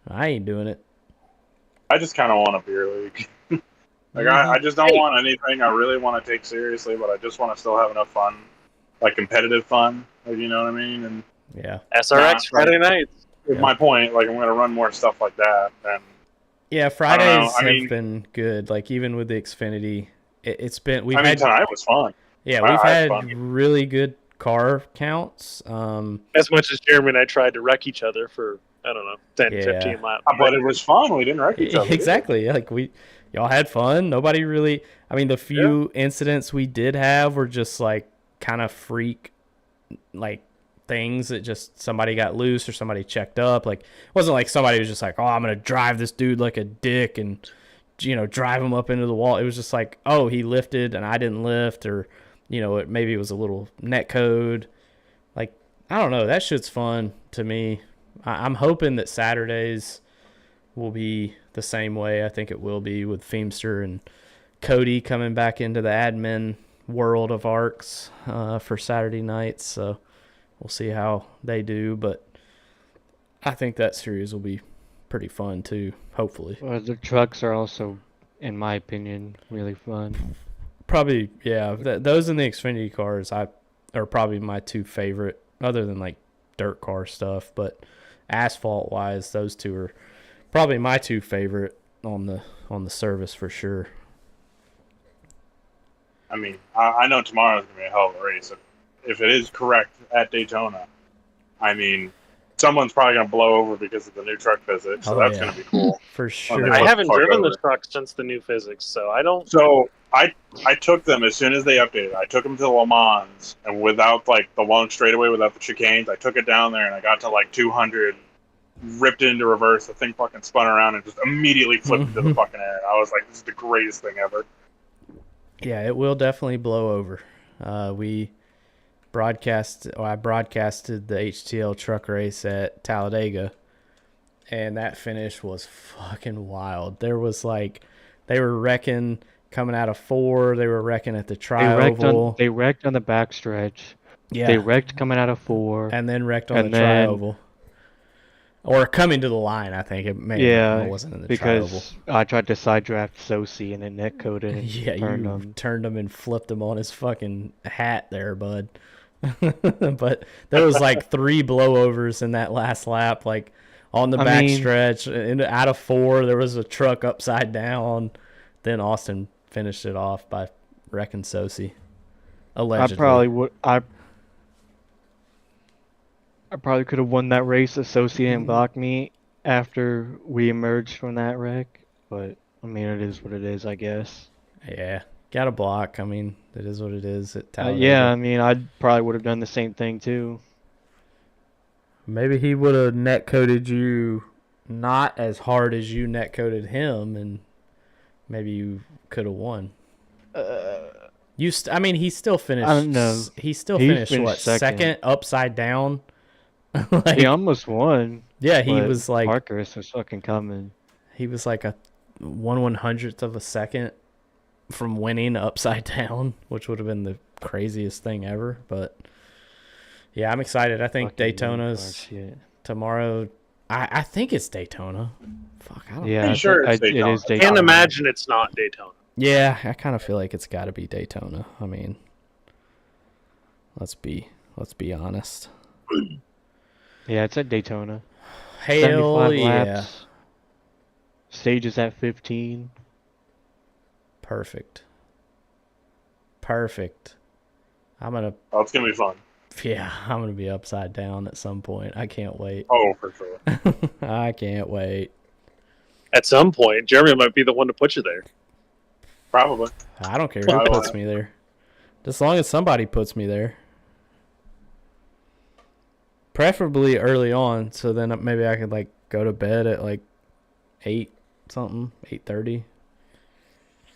I ain't doing it. I just kind of want a beer league. Like, I just don't want anything I really want to take seriously, but I just want to still have enough fun, like competitive fun. Like, you know what I mean? And Yeah. SRX Friday nights. with my point, like, I'm going to run more stuff like that. And Yeah, Fridays I mean, have been good. Like, even with the Xfinity, it's been tonight was fun. Yeah, I we've had had fun. really good car counts. As much as Jeremy and I tried to wreck each other for, I don't know, 10, Yeah. 15 laps. But it was fun. We didn't wreck each other. Exactly. Like y'all had fun. Nobody really. I mean, the few incidents we did have were just like kind of freak, like things that just somebody got loose or somebody checked up. Like it wasn't like somebody was just like, oh, I'm gonna drive this dude like a dick and drive him up into the wall. It was just like, oh, he lifted and I didn't lift, or maybe it was a little net code. Like I don't know. That shit's fun to me. I'm hoping that Saturdays will be the same way. I think it will be with Feemster and Cody coming back into the admin world of ARCS for Saturday nights. So we'll see how they do. But I think that series will be pretty fun too, hopefully. Well, the trucks are also, in my opinion, really fun. Probably, yeah. Those in the Xfinity cars are probably my 2 favorite, other than like dirt car stuff. But asphalt wise, those 2 are probably my 2 favorite on the service for sure. I mean, I know tomorrow's going to be a hell of a race. If it is correct at Daytona, I mean, someone's probably going to blow over because of the new truck physics, so that's going to be cool. For sure. I haven't driven over. the truck since the new physics, so I don't. So I took them as soon as they updated. I took them to Le Mans, and without like the long straightaway, without the chicanes, I took it down there, and I got to like 200, ripped it into reverse. The thing fucking spun around and just immediately flipped into the fucking air. I was like, this is the greatest thing ever. Yeah, it will definitely blow over. I broadcasted the HTL truck race at Talladega, and that finish was fucking wild. There was like, they were wrecking coming out of 4. They were wrecking at the tri-oval. They wrecked on the backstretch. Yeah. They wrecked coming out of 4. And then wrecked on the tri-oval. Or coming to the line, I think. It wasn't in the tri-oval. Because I tried to side draft Sosi and it net coded. Yeah, you turned him and flipped him on his fucking hat there, bud. But there was like 3 blowovers in that last lap, like on the backstretch. Out of 4, there was a truck upside down. Then Austin finished it off by wrecking Sosi. Allegedly. I probably could have won that race if Sosi didn't block me after we emerged from that wreck. But, I mean, it is what it is, I guess. Yeah. Got a block. I mean, it is what it is at Talladega. Yeah, I mean, I probably would have done the same thing, too. Maybe he would have net-coded you not as hard as you net-coded him, and maybe you could have won. He still finished. I don't know. He finished what, second upside down? Like, he almost won. Yeah, he was like ARCS was fucking coming. He was like a 1/100th of a second from winning upside down, which would have been the craziest thing ever. But yeah, I'm excited. I think fucking Daytona's tomorrow. I think it's Daytona. Fuck, I don't know. I'm sure it's Daytona. It is Daytona. I can't imagine it's not Daytona. Yeah, I kind of feel like it's got to be Daytona. I mean, let's be honest. Yeah, it's at Daytona. Hell yeah. Laps. Stage is at 15. Perfect. perfect. I'm gonna, Oh, it's gonna be fun. yeah, I'm gonna be upside down at some point. I can't wait. Oh, for sure. I can't wait. At some point, Jeremy might be the one to put you there. Probably. I don't care who puts me there. As long as somebody puts me there. Preferably early on, so then maybe I could like go to bed at like 8 something, 8:30.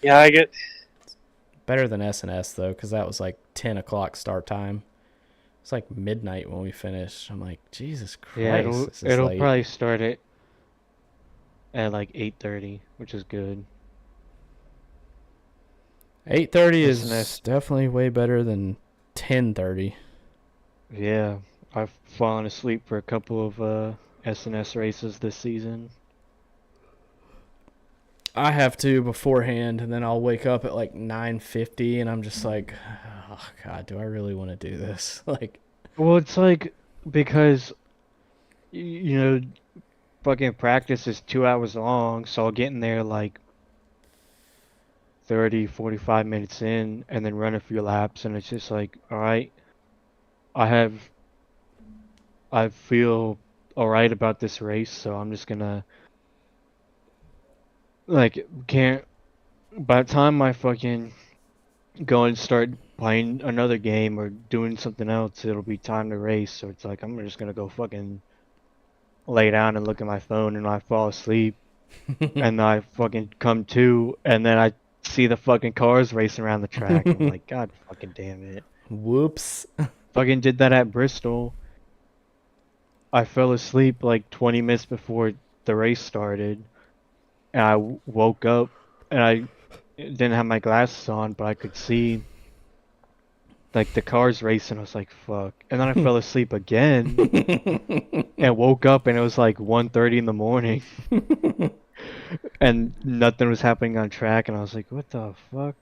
Yeah, I get. Better than SNS though, because that was like 10 o'clock start time. It's like midnight when we finished. I'm like, Jesus Christ, Yeah, this is it'll late. probably start at like 8:30, which is good. 8:30 is SNS. definitely way better than 10:30. Yeah, I've fallen asleep for a couple of SNS races this season. I have to beforehand, and then I'll wake up at like 9:50, and I'm just like, oh God, do I really want to do this? Like, Well, it's like because you know, fucking practice is 2 hours long, so I'll get in there like 30, 45 minutes in, and then run a few laps, and it's just like, all right, I feel all right about this race, so I'm just gonna like can't. By the time I fucking go and start playing another game or doing something else, it'll be time to race. So it's like I'm just gonna go fucking lay down and look at my phone, and I fall asleep, and I fucking come to, and then I see the fucking cars racing around the track. And I'm like, God fucking damn it! whoops. Fucking did that at Bristol. I fell asleep like 20 minutes before the race started, and I woke up, and I didn't have my glasses on, but I could see like the cars racing. I was like, fuck. And then I fell asleep again and woke up, and it was like 1:30 in the morning, and nothing was happening on track, and I was like, what the fuck?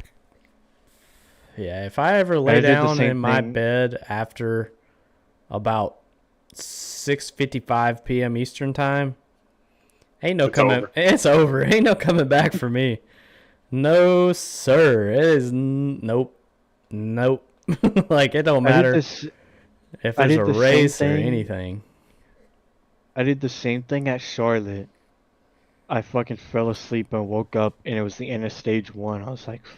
Yeah, if I ever I lay did the down same in my thing. bed after about 6:55 p.m. Eastern time, ain't no It's coming. over. It's over. Ain't no coming back for me. No, sir. It is nope, nope. Like it don't I did matter this. if I there's did a the same race or thing. anything. I did the same thing at Charlotte. I fucking fell asleep and woke up, and it was the end of stage one. I was like, fuck.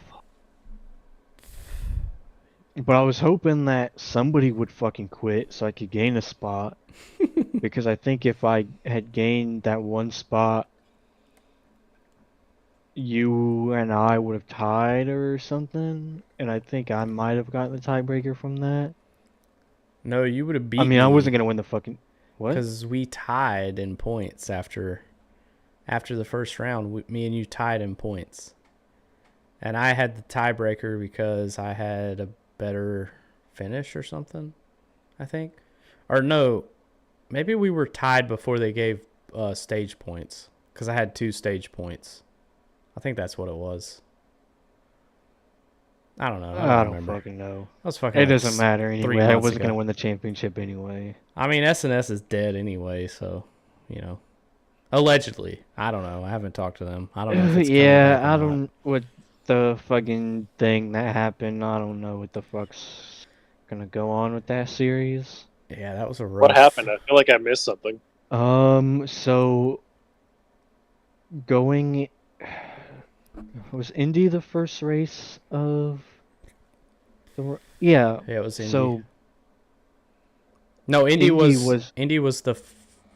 But I was hoping that somebody would fucking quit so I could gain a spot. Because I think if I had gained that one spot, you and I would have tied or something. And I think I might have gotten the tiebreaker from that. No, you would have I beat mean, I wasn't me gonna win the fucking what? because we tied in points after the first round. Me and you tied in points, and I had the tiebreaker because I had a better finish or something. I think, or no, maybe we were tied before they gave stage points because I had 2 stage points. I think that's what it was. I don't know. I don't I don't remember. fucking know. That was fucking It like doesn't matter 3 anyway. I months wasn't ago. gonna win the championship anyway. I mean, SNS is dead anyway, so, you know. Allegedly. I don't know. I haven't talked to them. I don't know if it's coming back or Yeah, I not. don't. With the fucking thing that happened, I don't know what the fuck's gonna go on with that series. Yeah, that was a What rough. happened? I feel like I missed something. So going was Indy the first race of yeah. Yeah, it was Indy. So No, Indy was Indy was the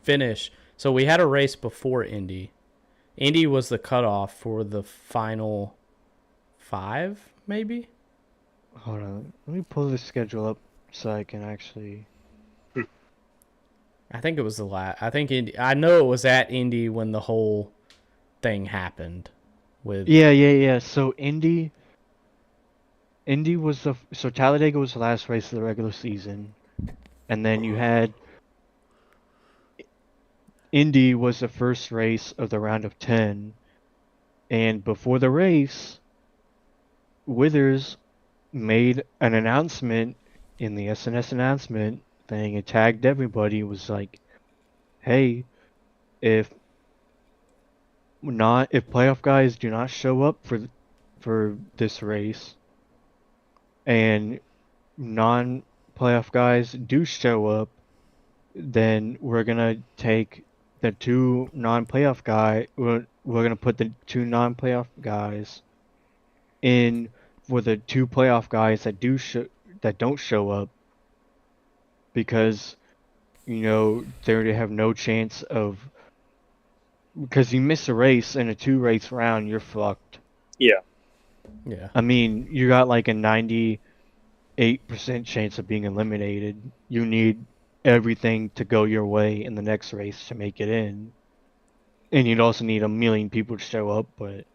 finish. So we had a race before Indy. Indy was the cutoff for the final 5, maybe? hold on. Let me pull the schedule up so I can actually. I think it was the last. I think Indy. I know it was at Indy when the whole thing happened. With Yeah. So Indy was so Talladega was the last race of the regular season, and then you had Indy was the first race of the round of 10, and before the race, Withers made an announcement in the SNS announcement thing and tagged everybody. It was like, "Hey, if if playoff guys do not show up for this race, and non-playoff guys do show up, then we're gonna take the two non-playoff guy. We're gonna put the two non-playoff guys in for the two playoff guys that don't show up because they have no chance of because you miss a race in a two race round, you're fucked. Yeah. Yeah. I mean, you got like a 98% chance of being eliminated. You need everything to go your way in the next race to make it in. And you'd also need a million people to show up, but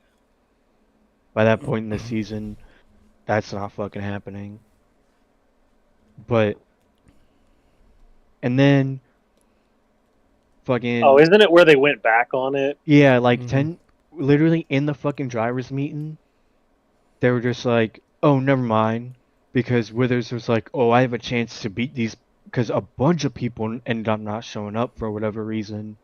by that point in the season, that's not fucking happening. But and then fucking Oh, isn't it where they went back on it? yeah, like Mhm. literally in the fucking drivers meeting, they were just like, "Oh, never mind," because Withers was like, "Oh, I have a chance to beat these," because a bunch of people ended up not showing up for whatever reason.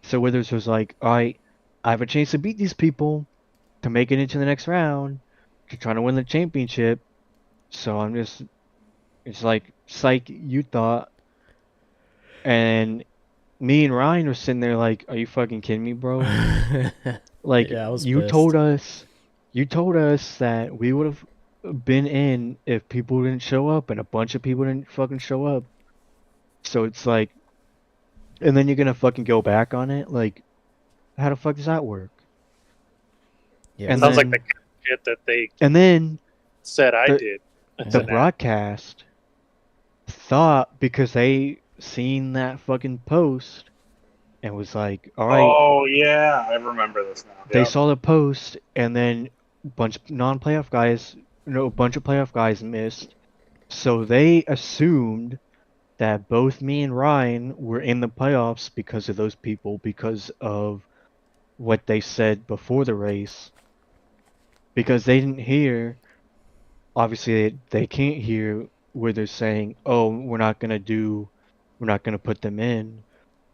So Withers was like, "All right, I have a chance to beat these people to make it into the next round to try to win the championship. So it's like, psych, you thought." And me and Ryan were sitting there like, "Are you fucking kidding me, bro? Like, Yeah, I was pissed. you told us that we would have been in if people didn't show up, and a bunch of people didn't fucking show up. So it's like, and then you're gonna fucking go back on it? Like, how the fuck does that work?" Yeah, And we Sounds like the then, kind of shit that they and then said I the did the to Yeah. Nat. broadcast thought because they seen that fucking post and was like, "All right." Oh yeah, I remember this now. They Yep. saw the post, and then a bunch of playoff guys missed. So they assumed that both me and Ryan were in the playoffs because of those people, because of what they said before the race. Because they didn't hear, obviously, they can't hear where they're saying, "Oh, we're not gonna put them in."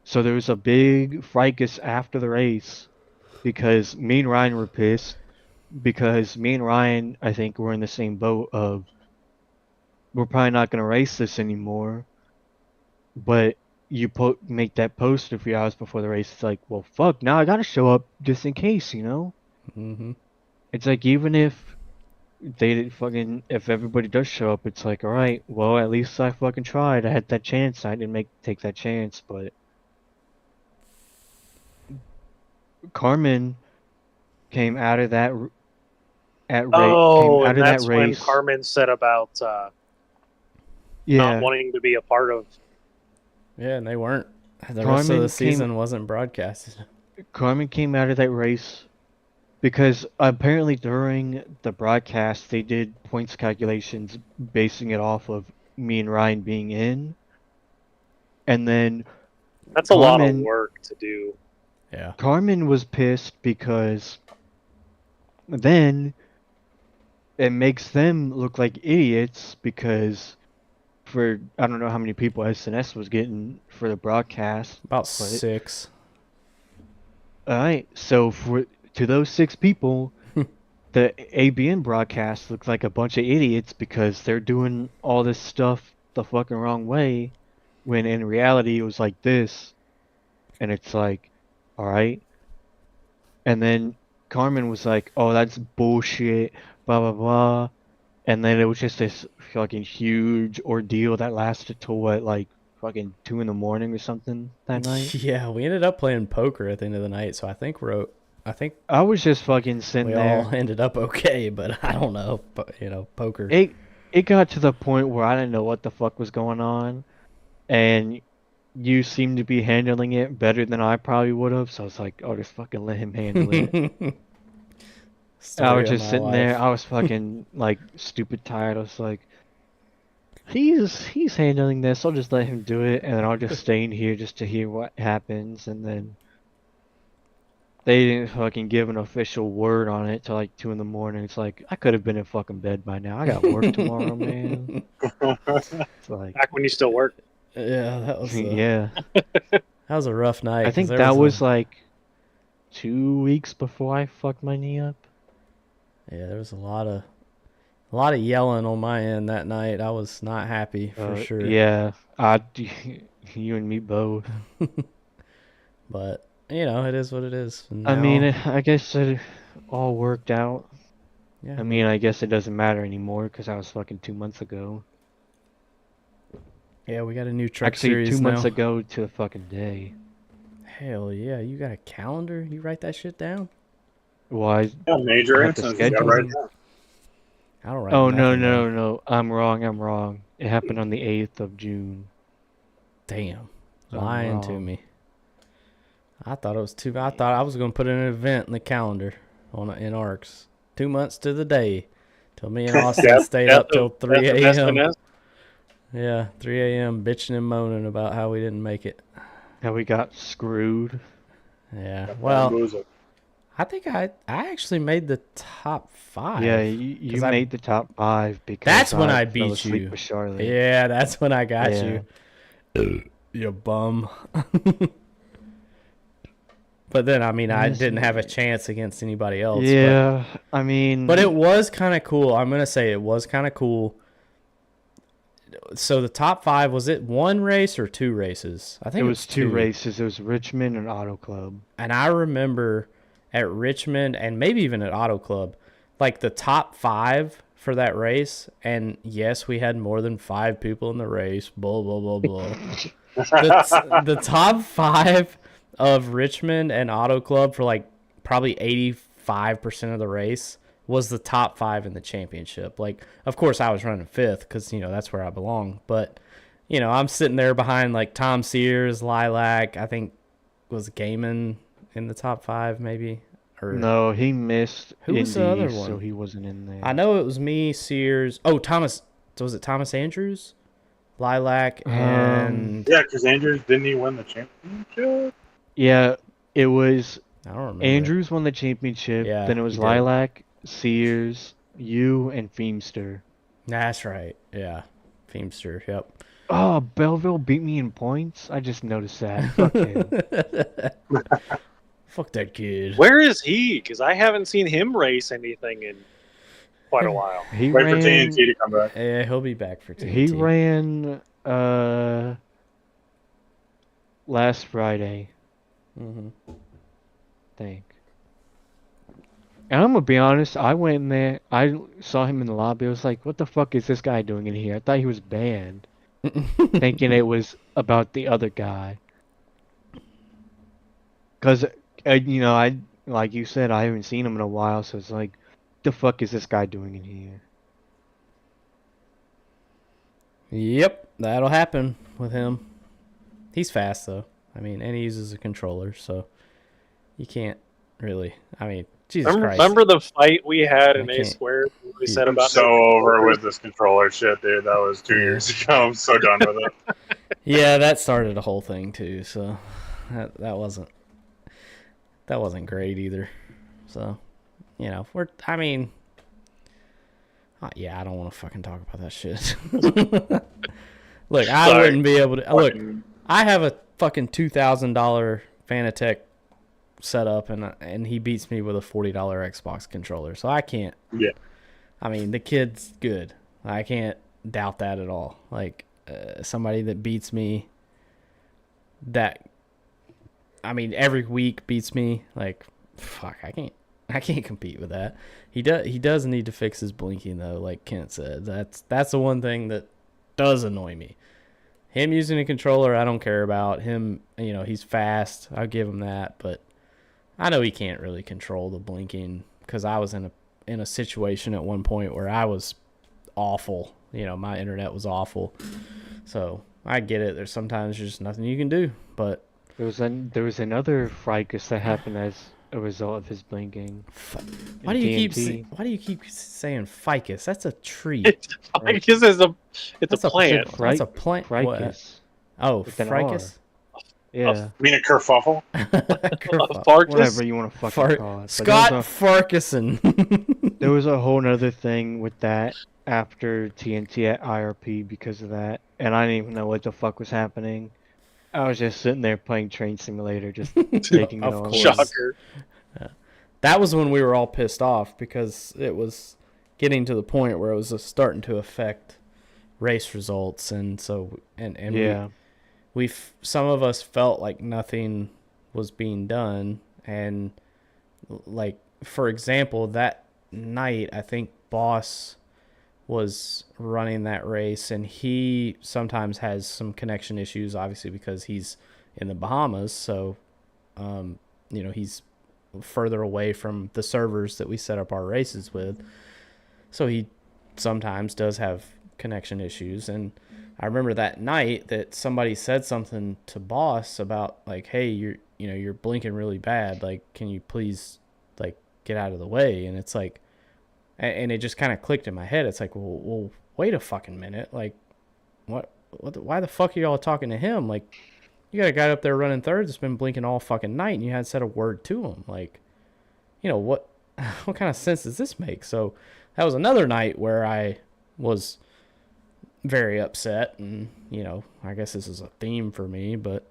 So there was a big fracas after the race because me and Ryan were pissed because me and Ryan, I think, were in the same boat of we're probably not gonna race this anymore. But make that post a few hours before the race. It's like, well, fuck. Now I gotta show up just in case, you know. Mhm. It's like even if they didn't fucking if everybody does show up, it's like, all right, well, at least I fucking tried. I had that chance. I didn't take that chance, but Carmen came out of that came Oh, out and of that that's when race. Carmen said about not Yeah, wanting to be a part of. Yeah, and they weren't. The rest of the Carmen came season wasn't broadcasted. Carmen came out of that race because apparently during the broadcast they did points calculations basing it off of me and Ryan being in, and then That's a lot of Carmen work to do. Yeah. Carmen was pissed because then it makes them look like idiots because for I don't know how many people SNS was getting for the broadcast, About but 6. all right, so for to those 6 people, the ABN broadcast looks like a bunch of idiots because they're doing all this stuff the fucking wrong way, when in reality it was like this, and it's like, all right. And then Carmen was like, "Oh, that's bullshit," blah blah blah, and then it was just this fucking huge ordeal that lasted till what, like fucking 2 in the morning or something that night. Yeah, we ended up playing poker at the end of the night, so I think I was just fucking we sitting all there. ended up okay, but I don't know. But poker. It got to the point where I didn't know what the fuck was going on, and you seem to be handling it better than I probably would have. So I was like, "Oh, just fucking let him handle it." I Story was of just my sitting there. life. I was fucking like stupid tired. I was like, he's handling this. I'll just let him do it, and then I'll just stay in here just to hear what happens. And then they didn't fucking give an official word on it till like 2 in the morning. It's like I could have been in fucking bed by now. I got work tomorrow, man. It's like, Back when you still work. Yeah, yeah. that was a rough night I because think there that was was like 2 weeks before I fucked my knee up. there was a lot of A lot of yelling on my end that night. I was not happy for sure. Yeah, you and me both. But it is what it is. I mean, Now, I guess it all worked out. yeah. I mean, I guess it doesn't matter anymore because that was fucking 2 months ago. Yeah, we got a new truck Actually, series 2 months now. ago to the fucking day. Hell yeah, you got a calendar? You write that shit down? Well, I Yeah, major have the incidents. Yeah, right. scheduling. I don't write Oh, no, nothing down. no. I'm wrong. It happened on the 8th of June. Damn, So I'm lying to wrong. me. I thought it was two. I thought I was gonna put an event in the calendar in ARCS. 2 months to the day, till me and Austin stayed up till 3 a.m. Yeah, 3 a.m. bitching and moaning about how we didn't make it. How we got screwed. Yeah, well, Bamboozled. I think I actually made the top 5. Yeah, you 'cause made the top 5 because That's when I fell beat asleep you. with Charlotte. Yeah, that's when I got Yeah. you. You bum. But then, I mean, I Yes, didn't have a man. chance against anybody else. Yeah, I mean, But it was kind of cool. I'm going to say it was kind of cool. So the top 5, was it one race or 2 races? I think it was 2 races. It was Richmond and Auto Club. And I remember at Richmond and maybe even at Auto Club, like the top 5 for that race. And yes, we had more than 5 people in the race. Blah, blah, blah, blah. The top 5 of Richmond and Auto Club for like probably 85% of the race was the top 5 in the championship. Like, of course, I was running 5th because, that's where I belong. But, I'm sitting there behind like Tom Sears, Lilac, I think was Gaiman in the top 5 maybe. Or No, he missed Who was the other Indy, one? so he wasn't in there. I know it was me, Sears. Oh, Thomas. Was it Thomas Andrews? Lilac and Yeah, because Andrews didn't he win the championship? Yeah, it was I don't remember. Andrews won the championship. Yeah, Then it was he did. Lilac, Sears, you, and Feemster. That's right. Yeah. Feemster. Yep. Oh, Belleville beat me in points? I just noticed that. Fuck him. Fuck that kid. Where is he? Because I haven't seen him race anything in quite a while. He Wait for ran. TNT to come back. Yeah, he'll be back for TNT. He ran last Friday, Mm-hmm. I think. And I'm gonna be honest, I went in there, I saw him in the lobby, I was like, what the fuck is this guy doing in here? I thought he was banned, thinking it was about the other guy. Cause, I like you said, I haven't seen him in a while, so it's like, what the fuck is this guy doing in here? Yep, that'll happen with him. He's fast though. I mean, and he uses a controller, so you can't really. I mean, Jesus Christ. Remember the fight we had in I A can't- Squared? We said I'm about so no over controllers? with this controller shit, dude. That was 2 years ago. I'm so done with it. Yeah, that started a whole thing too. So that wasn't great either. So I mean, yeah, I don't want to fucking talk about that shit. Look, I Sorry. wouldn't be able to. Look, Fucking- I have a fucking $2,000 Fanatec setup, and he beats me with a $40 Xbox controller. So I can't. Yeah. I mean, the kid's good. I can't doubt that at all. Like somebody that beats me, every week beats me. Like, fuck, I can't compete with that. He does need to fix his blinking though, like Kent said. That's the one thing that does annoy me. Him using a controller, I don't care about. Him, he's fast. I'll give him that, but I know he can't really control the blinking because I was in a situation at one point where I was awful. My internet was awful. So I get it. There's sometimes just nothing you can do, but There was another fracas that happened as a result of his blinking. why do you keep saying ficus? That's a tree. Ficus is a That's a plant. That's a plant. What? Fracas. Oh, With an fracas. Yeah. You mean a kerfuffle? Farkas? Whatever you want to fucking call it. But Scott Farquharson. there was a whole nother thing with that after TNT at IRP because of that. And I didn't even know what the fuck was happening. I was just sitting there playing Train Simulator, just taking it Of all course. in. Shocker. That was when we were all pissed off because it was getting to the point where it was starting to affect race results, and so and Yeah. we some of us felt like nothing was being done, and like for example, that night I think Boss was running that race, and he sometimes has some connection issues, obviously because he's in the Bahamas, so he's further away from the servers that we set up our races with, so he sometimes does have connection issues. And I remember that night that somebody said something to Boss about like, hey, you're blinking really bad, like can you please like get out of the way. And it's like, and it just kind of clicked in my head. It's like, well, wait a fucking minute. Like, why the fuck are y'all talking to him? Like, you got a guy up there running third that's been blinking all fucking night, and you hadn't said a word to him. Like, what kind of sense does this make? So that was another night where I was very upset, and, I guess this is a theme for me, but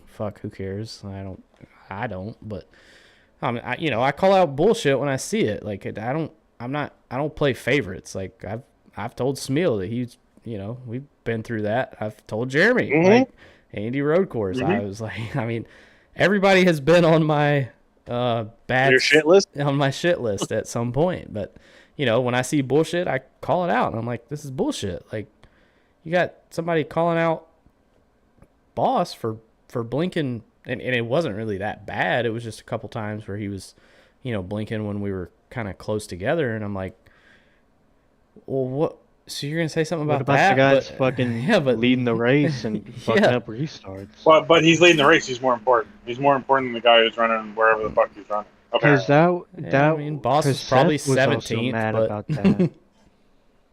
fuck, who cares? I don't, but, I call out bullshit when I see it. Like, I don't play favorites. Like I've told Smeal that he's, we've been through that. I've told Jeremy, like Andy Road Course. I was like, I mean, everybody has been on my bad Your shit list? on my shit list at some point. But when I see bullshit, I call it out, and I'm like, this is bullshit. Like, you got somebody calling out Boss for blinking, and it wasn't really that bad. It was just a couple times where he was, blinking when we were kind of close together, and I'm like, well, what? So you're gonna say something about What about that? the guys but, fucking leading the race and fucking Yeah. up restarts? But he's leading the race. He's more important. He's more important than the guy who's running wherever the fuck he's running. Because Apparently. that I mean, Boss 'cause is probably Seth was also 17th, mad but about that.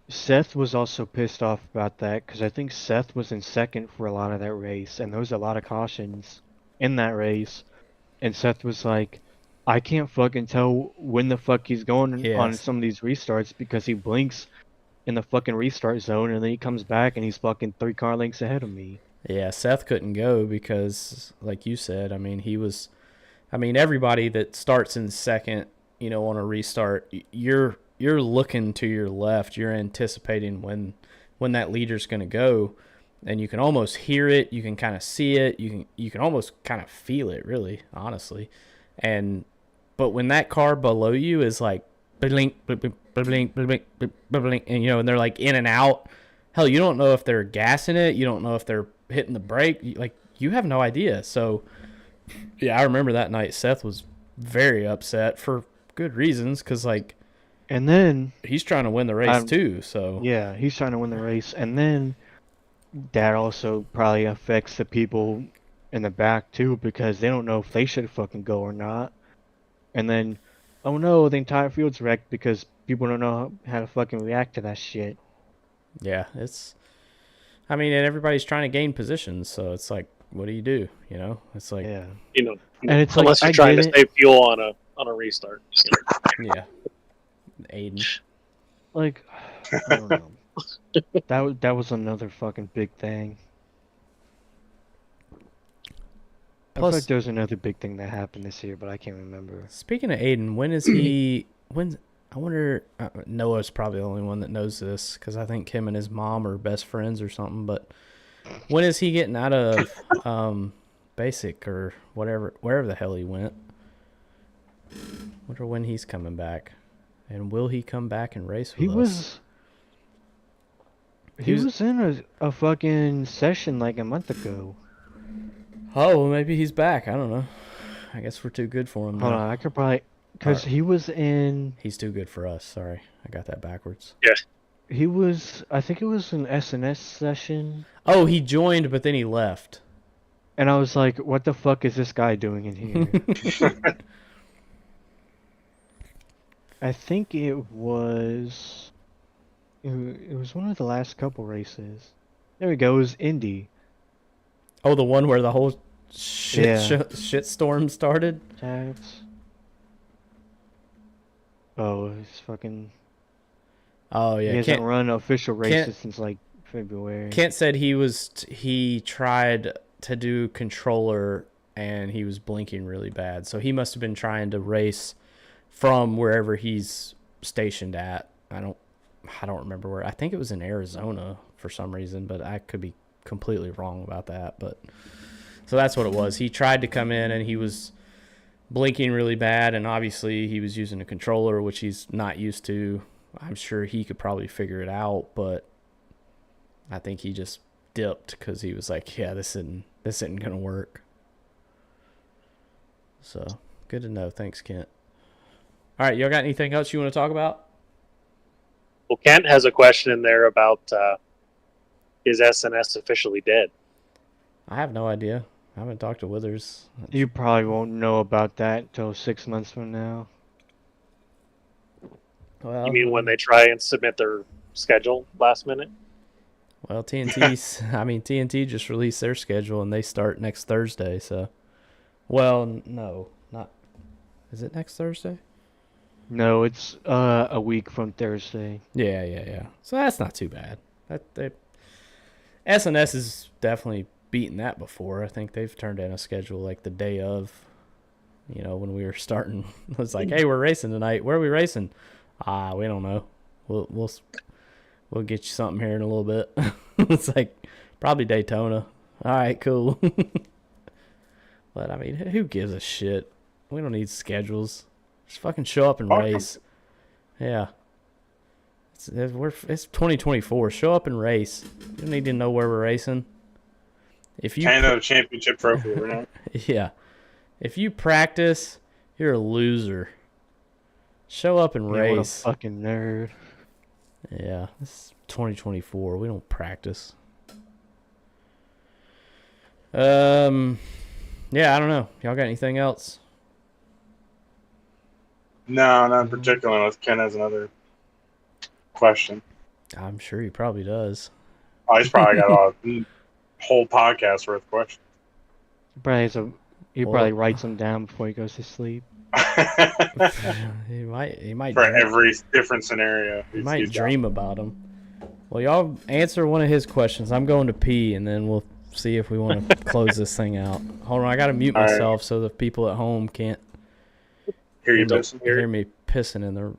Seth was also pissed off about that because I think Seth was in second for a lot of that race, and there was a lot of cautions in that race. And Seth was like, I can't fucking tell when the fuck he's going on Yes. some of these restarts because he blinks in the fucking restart zone and then he comes back and he's fucking 3 car lengths ahead of me. Yeah, Seth couldn't go because, like you said, I mean, everybody that starts in second, on a restart, you're looking to your left, you're anticipating when that leader's going to go, and you can almost hear it, you can kind of see it, you can almost kind of feel it, really, honestly. But when that car below you is like blink, blink, blink, blink, blink, blink, blink, and and they're like in and out, hell, you don't know if they're gassing it, you don't know if they're hitting the brake, like you have no idea. So yeah, I remember that night Seth was very upset for good reasons, because like, And then he's trying to win the race too. So yeah, he's trying to win the race, and then that also probably affects the people in the back too because they don't know if they should fucking go or not. And then, oh no, the entire field's wrecked because people don't know how to fucking react to that shit. yeah, and everybody's trying to gain positions, so it's like, what do you do? It's like, Yeah. And it's unless like, you're I trying to get it. save fuel on a restart. yeah, Aiden. Like, I don't know. That was another fucking big thing. I feel Plus, like there was another big thing that happened this year, but I can't remember. speaking of Aiden, when is he? I wonder. Noah's probably the only one that knows this, because I think him and his mom are best friends or something. But when is he getting out of basic or wherever the hell he went? Wonder when he's coming back, and will he come back and race with us? He was in a fucking session like a month ago. Oh, well, maybe he's back. I don't know. I guess we're too good for him. Hold now. on, I could probably because he was in. He's too good for us. Sorry, I got that backwards. He was. I think it was an SNS session, Oh, he joined, but then he left. and I was like, "What the fuck is this guy doing in here?" I think it was. It was one of the last couple races. There we go. It was Indy. Oh, the one where the whole Yeah. shit storm started? Tags. Oh, it's fucking. Oh, yeah. He hasn't Kent, run official races Kent- since like February. Kent said he tried to do controller and he was blinking really bad. So he must have been trying to race from wherever he's stationed at. I don't remember where. I think it was in Arizona for some reason, but I could be completely wrong about that. But so that's what it was. He tried to come in and he was blinking really bad, and obviously he was using a controller, which he's not used to. I'm sure he could probably figure it out, but I think he just dipped because he was like, yeah, this isn't gonna work. So good to know. Thanks, Kent. All right, y'all got anything else you want to talk about? Well, Kent has a question in there about is SNS officially dead? I have no idea. I haven't talked to Withers. You probably won't know about that until 6 months from now. Well, You mean when they try and submit their schedule last minute? Well, TNT just released their schedule and they start next Thursday. So, well, no, not. Is it next Thursday? No, it's a week from Thursday. Yeah. So that's not too bad. SNS has definitely beaten that before. I think they've turned in a schedule like the day of, when we were starting. It was like, hey, we're racing tonight. Where are we racing? We don't know. We'll get you something here in a little bit. It's like probably Daytona. All right, cool. But I mean, who gives a shit? We don't need schedules. Just fucking show up and race. Yeah. It's 2024. Show up and race. You don't need to know where we're racing. If you Canada Championship trophy, we're not. Yeah. If you practice, you're a loser. Show up and Yeah, what a race. fucking nerd. Yeah, this is 2024. We don't practice. Yeah, I don't know. Y'all got anything else? No, not in particular, unless Ken has another question. I'm sure he probably does. Oh, he's probably got a whole podcast worth of questions. He probably writes them down before he goes to sleep. He might For every different scenario. He might dream about them. Well, y'all answer one of his questions. I'm going to pee, and then we'll see if we want to close this thing out. Hold on, I got to mute myself so the people at home can't hear you pissing. hear me pissing in the.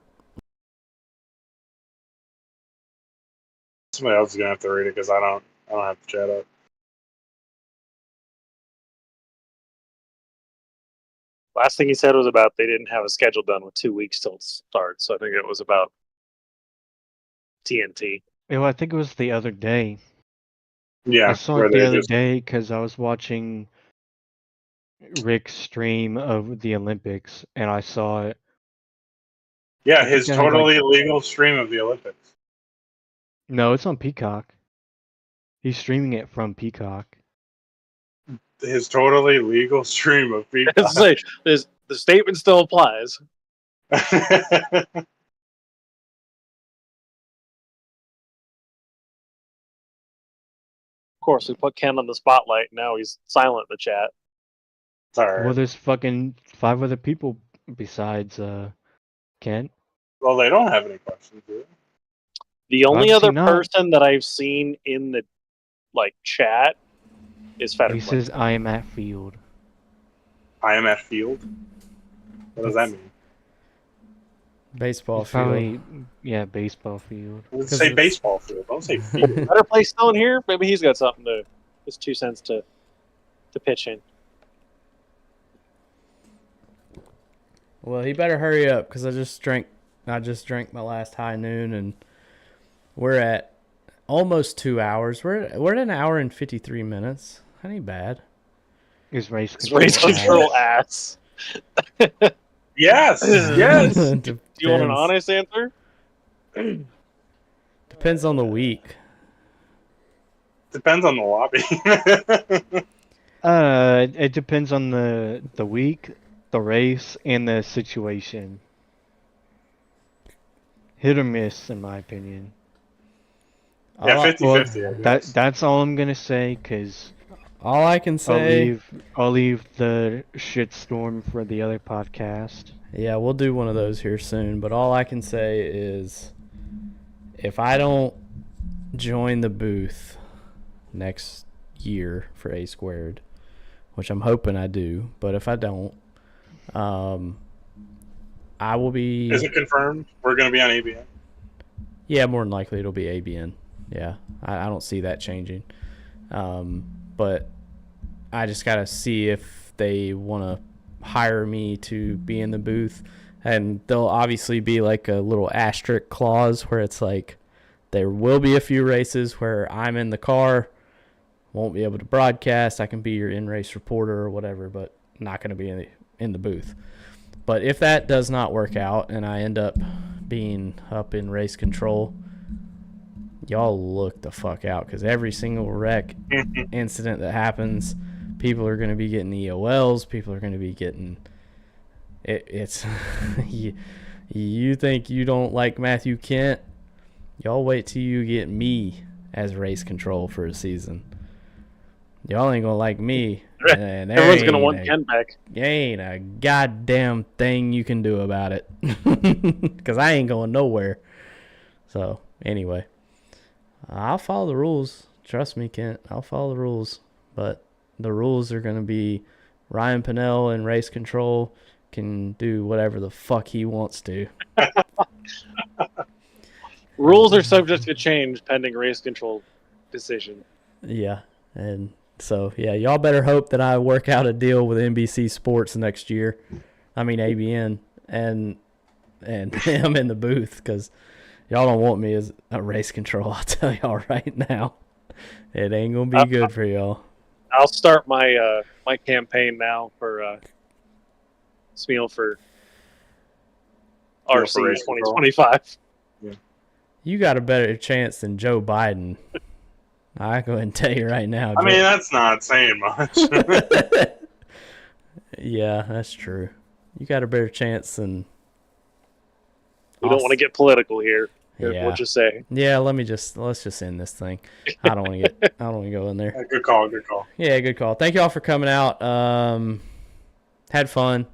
Somebody else is gonna have to read it because I don't have to chat up. Last thing he said was about they didn't have a schedule done with 2 weeks till it starts. So I think it was about TNT. Well, I think it was the other day. Yeah, I saw it the other day because I was watching Rick's stream of the Olympics, and I saw it. Yeah, his totally illegal stream of the Olympics. No, it's on Peacock. He's streaming it from Peacock. His totally legal stream of Peacock. The statement still applies. Of course, we put Ken on the spotlight. Now he's silent in the chat. Sorry. Well, there's fucking 5 other people besides Kent. Well, they don't have any questions, do they? The only Obviously other not. person that I've seen in the chat is Fetterman. He says, I am at field. I am at field? What does that mean? Baseball He's field. probably, yeah, baseball field. Say baseball field. Don't say field. Better play still in here? Maybe he's got something to, his 2 cents to pitch in. Well, he better hurry up because I just drank my last high noon, and we're at almost 2 hours. We're at an hour and 53 minutes. That ain't bad. Is race His control. race control ass. Yes! Yes! Do you want an honest answer? Depends on the week. Depends on the lobby. It depends on the week, the race, and the situation. Hit or miss, in my opinion. Yeah, 50-50. That's all I'm gonna say, cause all I can say, I'll leave the shitstorm for the other podcast. Yeah, we'll do one of those here soon. But all I can say is, if I don't join the booth next year for A Squared, which I'm hoping I do, but if I don't, I will be. Is it confirmed? We're going to be on ABN. Yeah, more than likely it'll be ABN. Yeah, I don't see that changing. But I just got to see if they want to hire me to be in the booth. And there'll obviously be like a little asterisk clause where it's like there will be a few races where I'm in the car, won't be able to broadcast. I can be your in-race reporter or whatever, but not going to be in the booth. But if that does not work out and I end up being up in race control, y'all look the fuck out, because every single wreck incident that happens, people are going to be getting EOLs. People are going to be getting it's you think you don't like Matthew Kent? Y'all wait till you get me as race control for a season. Y'all ain't gonna like me. And Everyone's gonna want Ken back. There ain't a goddamn thing you can do about it, because I ain't going nowhere. So anyway, I'll follow the rules. Trust me, Kent. I'll follow the rules. But the rules are gonna be Ryan Pinnell in race control can do whatever the fuck he wants to. Rules are subject to change pending race control decision. Yeah, and so yeah, y'all better hope that I work out a deal with NBC Sports next year. I mean ABN, and I'm in the booth, because y'all don't want me as a race control. I'll tell y'all right now, it ain't gonna be good for y'all. I'll start my my campaign now for Smeal for RC 2025. You got a better chance than Joe Biden. I go ahead and tell you right now. I mean, that's not saying much. Yeah, that's true. You got a better chance than. We don't want to get political here. Yeah. We'll just say. Yeah, let's just end this thing. I don't want to go in there. Good call. Yeah, good call. Thank you all for coming out. Had fun.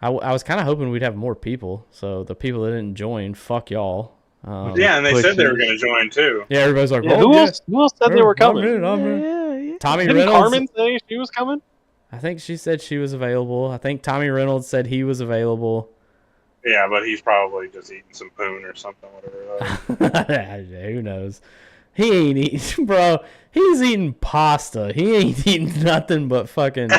I was kind of hoping we'd have more people. So the people that didn't join, fuck y'all. Yeah, and they said they were going to join too. Yeah, everybody's like, Yeah, oh, who else said they were coming? I'm in. Tommy Didn't Reynolds. Carmen say she was coming? I think she said she was available. I think Tommy Reynolds said he was available. Yeah, but he's probably just eating some poon or something, whatever. Who knows? He ain't eating, bro. He's eating pasta. He ain't eating nothing but fucking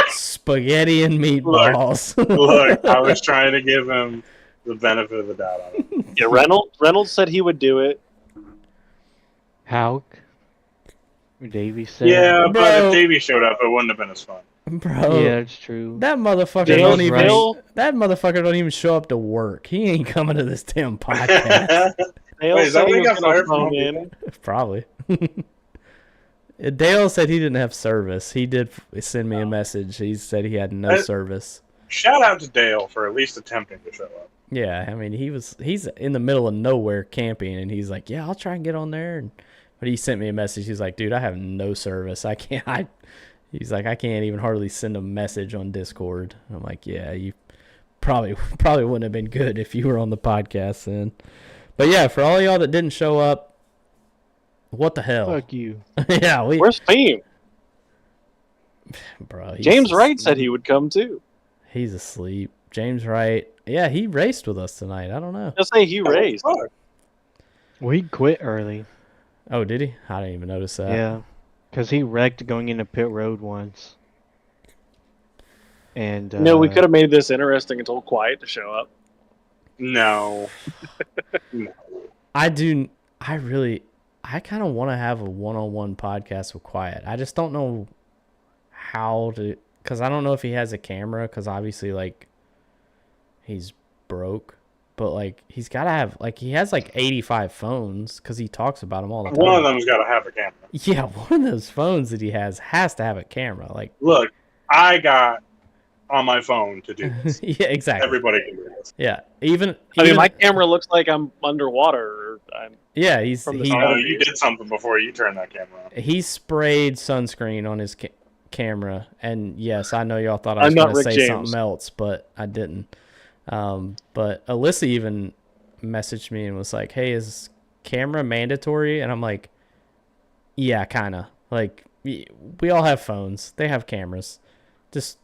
spaghetti and meatballs. Look, I was trying to give him the benefit of the doubt on it. Yeah, Reynolds said he would do it. Hauk? Davey said. Yeah, Bro. but if Davey showed up, it wouldn't have been as fun. Bro, Yeah, that's true. that motherfucker don't even show up to work. He ain't coming to this damn podcast. Dale Wait, is that said when he he was got going fired to from phone Home in. Probably. Dale said he didn't have service. He did send me a message. He said he had no service. Shout out to Dale for at least attempting to show up. Yeah, I mean he's in the middle of nowhere camping, and he's like, yeah, I'll try and get on there. But he sent me a message. He's like, dude, I have no service. He's like, I can't even hardly send a message on Discord. I'm like, yeah, you probably wouldn't have been good if you were on the podcast then. But yeah, for all y'all that didn't show up, what the hell? Fuck you. Yeah, Where's Theme? bro. James Wright said he would come too. He's asleep. James Wright. Yeah, he raced with us tonight. I don't know. Just say he raced. Well, he quit early. Oh, did he? I didn't even notice that. Yeah. Because he wrecked going into pit road once. And No, we could have made this interesting and told Quiet to show up. No. No. I kind of want to have a one-on-one podcast with Quiet. I just don't know how to, because I don't know if he has a camera, because obviously, like, he's broke. But, like, he's got to have, like, he has, like, 85 phones, because he talks about them all the time. One of them's got to have a camera. Yeah, one of those phones that he has to have a camera. Like, look, I got on my phone to do this. Yeah, exactly. Everybody can do this. Yeah, I mean, my camera looks like I'm underwater. Or yeah, you did something before you turned that camera on. He sprayed sunscreen on his camera, and yes, I know y'all thought I was going to say something else, but I didn't. But Alyssa even messaged me and was like, "Hey, is camera mandatory?" And I'm like, "Yeah, kind of. Like, we all have phones. They have cameras. Just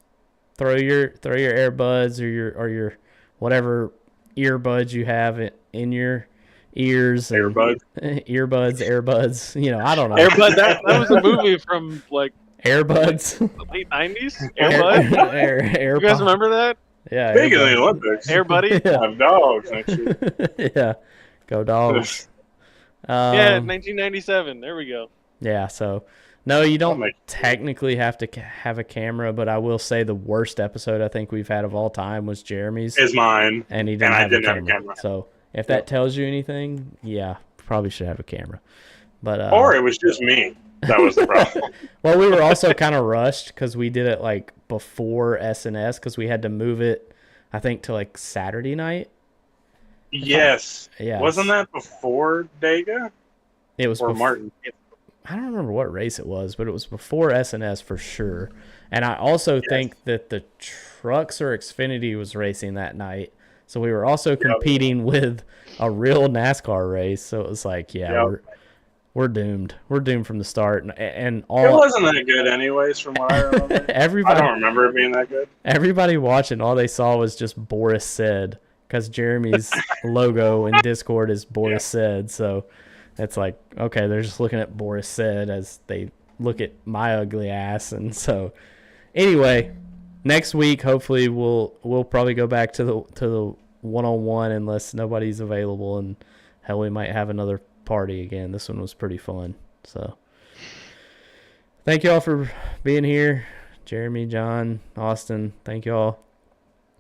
throw your AirBuds or your whatever earbuds you have in your ears and Airbud. earbuds. You know, I don't know. Airbud. That was a movie from like Airbuds. the late '90s. Airbud. You guys remember that? Yeah. Speaking of the Airbud. Olympics, Air Buddy. Yeah. have dogs next year. Yeah. Go dogs. Yeah, 1997. There we go. Yeah, so no, you don't That makes technically have to have a camera, but I will say the worst episode I think we've had of all time was Jeremy's, Is mine. and he didn't, I have, didn't a have a camera. camera. So if that tells you anything, yeah, probably should have a camera. But Or it was just me. That was the problem. well, we were also kind of rushed because we did it like before SNS because we had to move it, I think, to like Saturday night. Yes. Yeah, Wasn't that before Dega it was or bef- Martin? I don't remember what race it was, but it was before SNS for sure. And I also think that the Trucks or Xfinity was racing that night. So we were also competing with a real NASCAR race. So it was like, yeah, we're doomed. We're doomed from the start. And all It wasn't that good anyways from what I remember. I everybody don't remember it being that good. everybody watching, all they saw was just Boris Said because Jeremy's logo in Discord is Boris Said. So it's like, okay, they're just looking at Boris Said as they look at my ugly ass. And so anyway, next week hopefully we'll probably go back to the one-on-one unless nobody's available, and hell, we might have another party again. This one was pretty fun. So thank y'all for being here. Jeremy, John, Austin, thank y'all.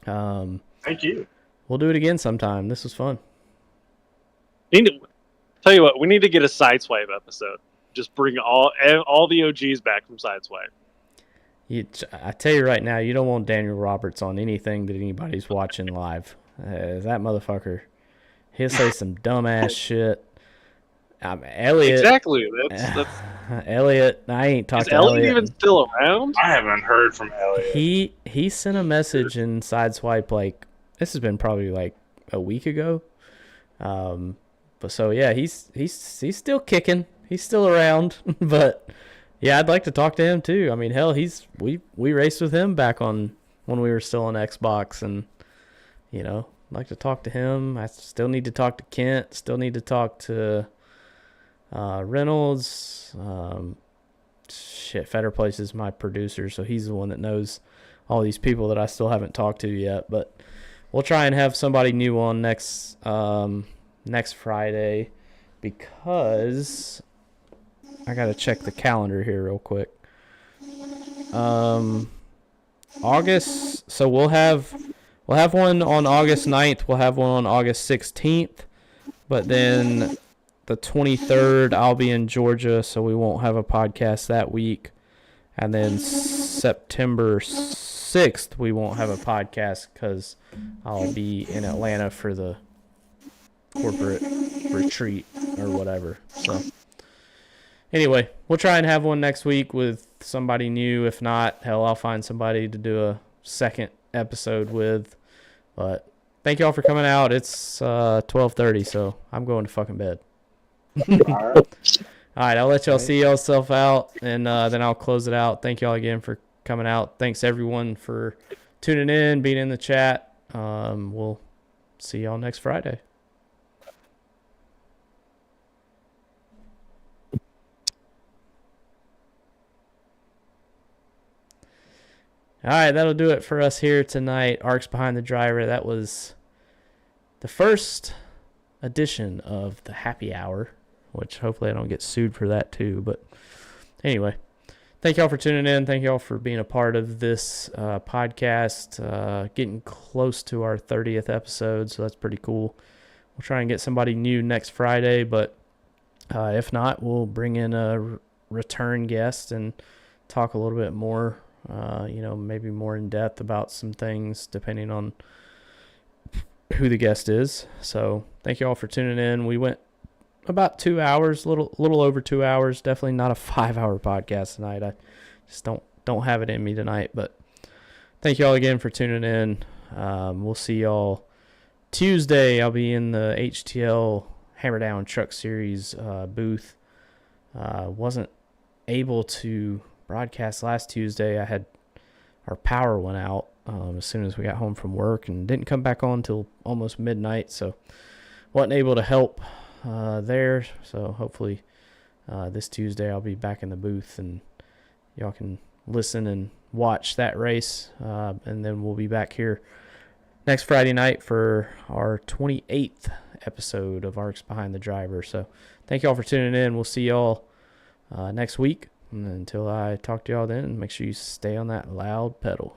Thank you. We'll do it again sometime. This was fun. Tell you what, we need to get a Sideswipe episode. Just bring all the OGs back from Sideswipe. I tell you right now, you don't want Daniel Roberts on anything that anybody's watching live. That motherfucker, he'll say some dumbass shit. Elliot. Exactly. That's Elliot, I ain't talked is to Elliot Elliot. even still around? I haven't heard from Elliot. He sent a message in Sideswipe like this has been probably like a week ago. But so yeah, he's still kicking. He's still around. But yeah, I'd like to talk to him too. I mean, hell, we raced with him back on when we were still on Xbox, and you know, I'd like to talk to him. I still need to talk to Kent. Still need to talk to Reynolds. Fetter Place is my producer, so he's the one that knows all these people that I still haven't talked to yet. But we'll try and have somebody new on next Friday, because I gotta check the calendar here real quick. August. So we'll have one on August 9th. We'll have one on August 16th, but then the 23rd I'll be in Georgia, so we won't have a podcast that week. And then September 6th we won't have a podcast because I'll be in Atlanta for the corporate retreat or whatever. So anyway, we'll try and have one next week with somebody new. If not, hell, I'll find somebody to do a second episode with. But thank y'all for coming out. It's 12:30, so I'm going to fucking bed. All right. All right, I'll let y'all see yourself out, and then I'll close it out. Thank y'all again for coming out. Thanks everyone for tuning in, being in the chat. We'll see y'all next Friday. All right, that'll do it for us here tonight. ARCS Behind the Driver. That was the first edition of the happy hour, which hopefully I don't get sued for that too. But anyway, thank y'all for tuning in. Thank y'all for being a part of this podcast. Getting close to our 30th episode, so that's pretty cool. We'll try and get somebody new next Friday, but if not, we'll bring in a return guest and talk a little bit more. Maybe more in depth about some things depending on who the guest is. So thank you all for tuning in. We went about 2 hours, little over 2 hours. Definitely not a 5-hour podcast tonight. I just don't have it in me tonight. But thank you all again for tuning in. We'll see y'all Tuesday. I'll be in the HTL Hammer Down Truck Series booth. Wasn't able to broadcast last Tuesday. Our power went out as soon as we got home from work and didn't come back on till almost midnight, so wasn't able to help there. So hopefully this Tuesday I'll be back in the booth and y'all can listen and watch that race. And then we'll be back here next Friday night for our 28th episode of ARCS Behind the Driver. So thank y'all for tuning in. We'll see y'all next week. And until I talk to y'all then, make sure you stay on that loud pedal.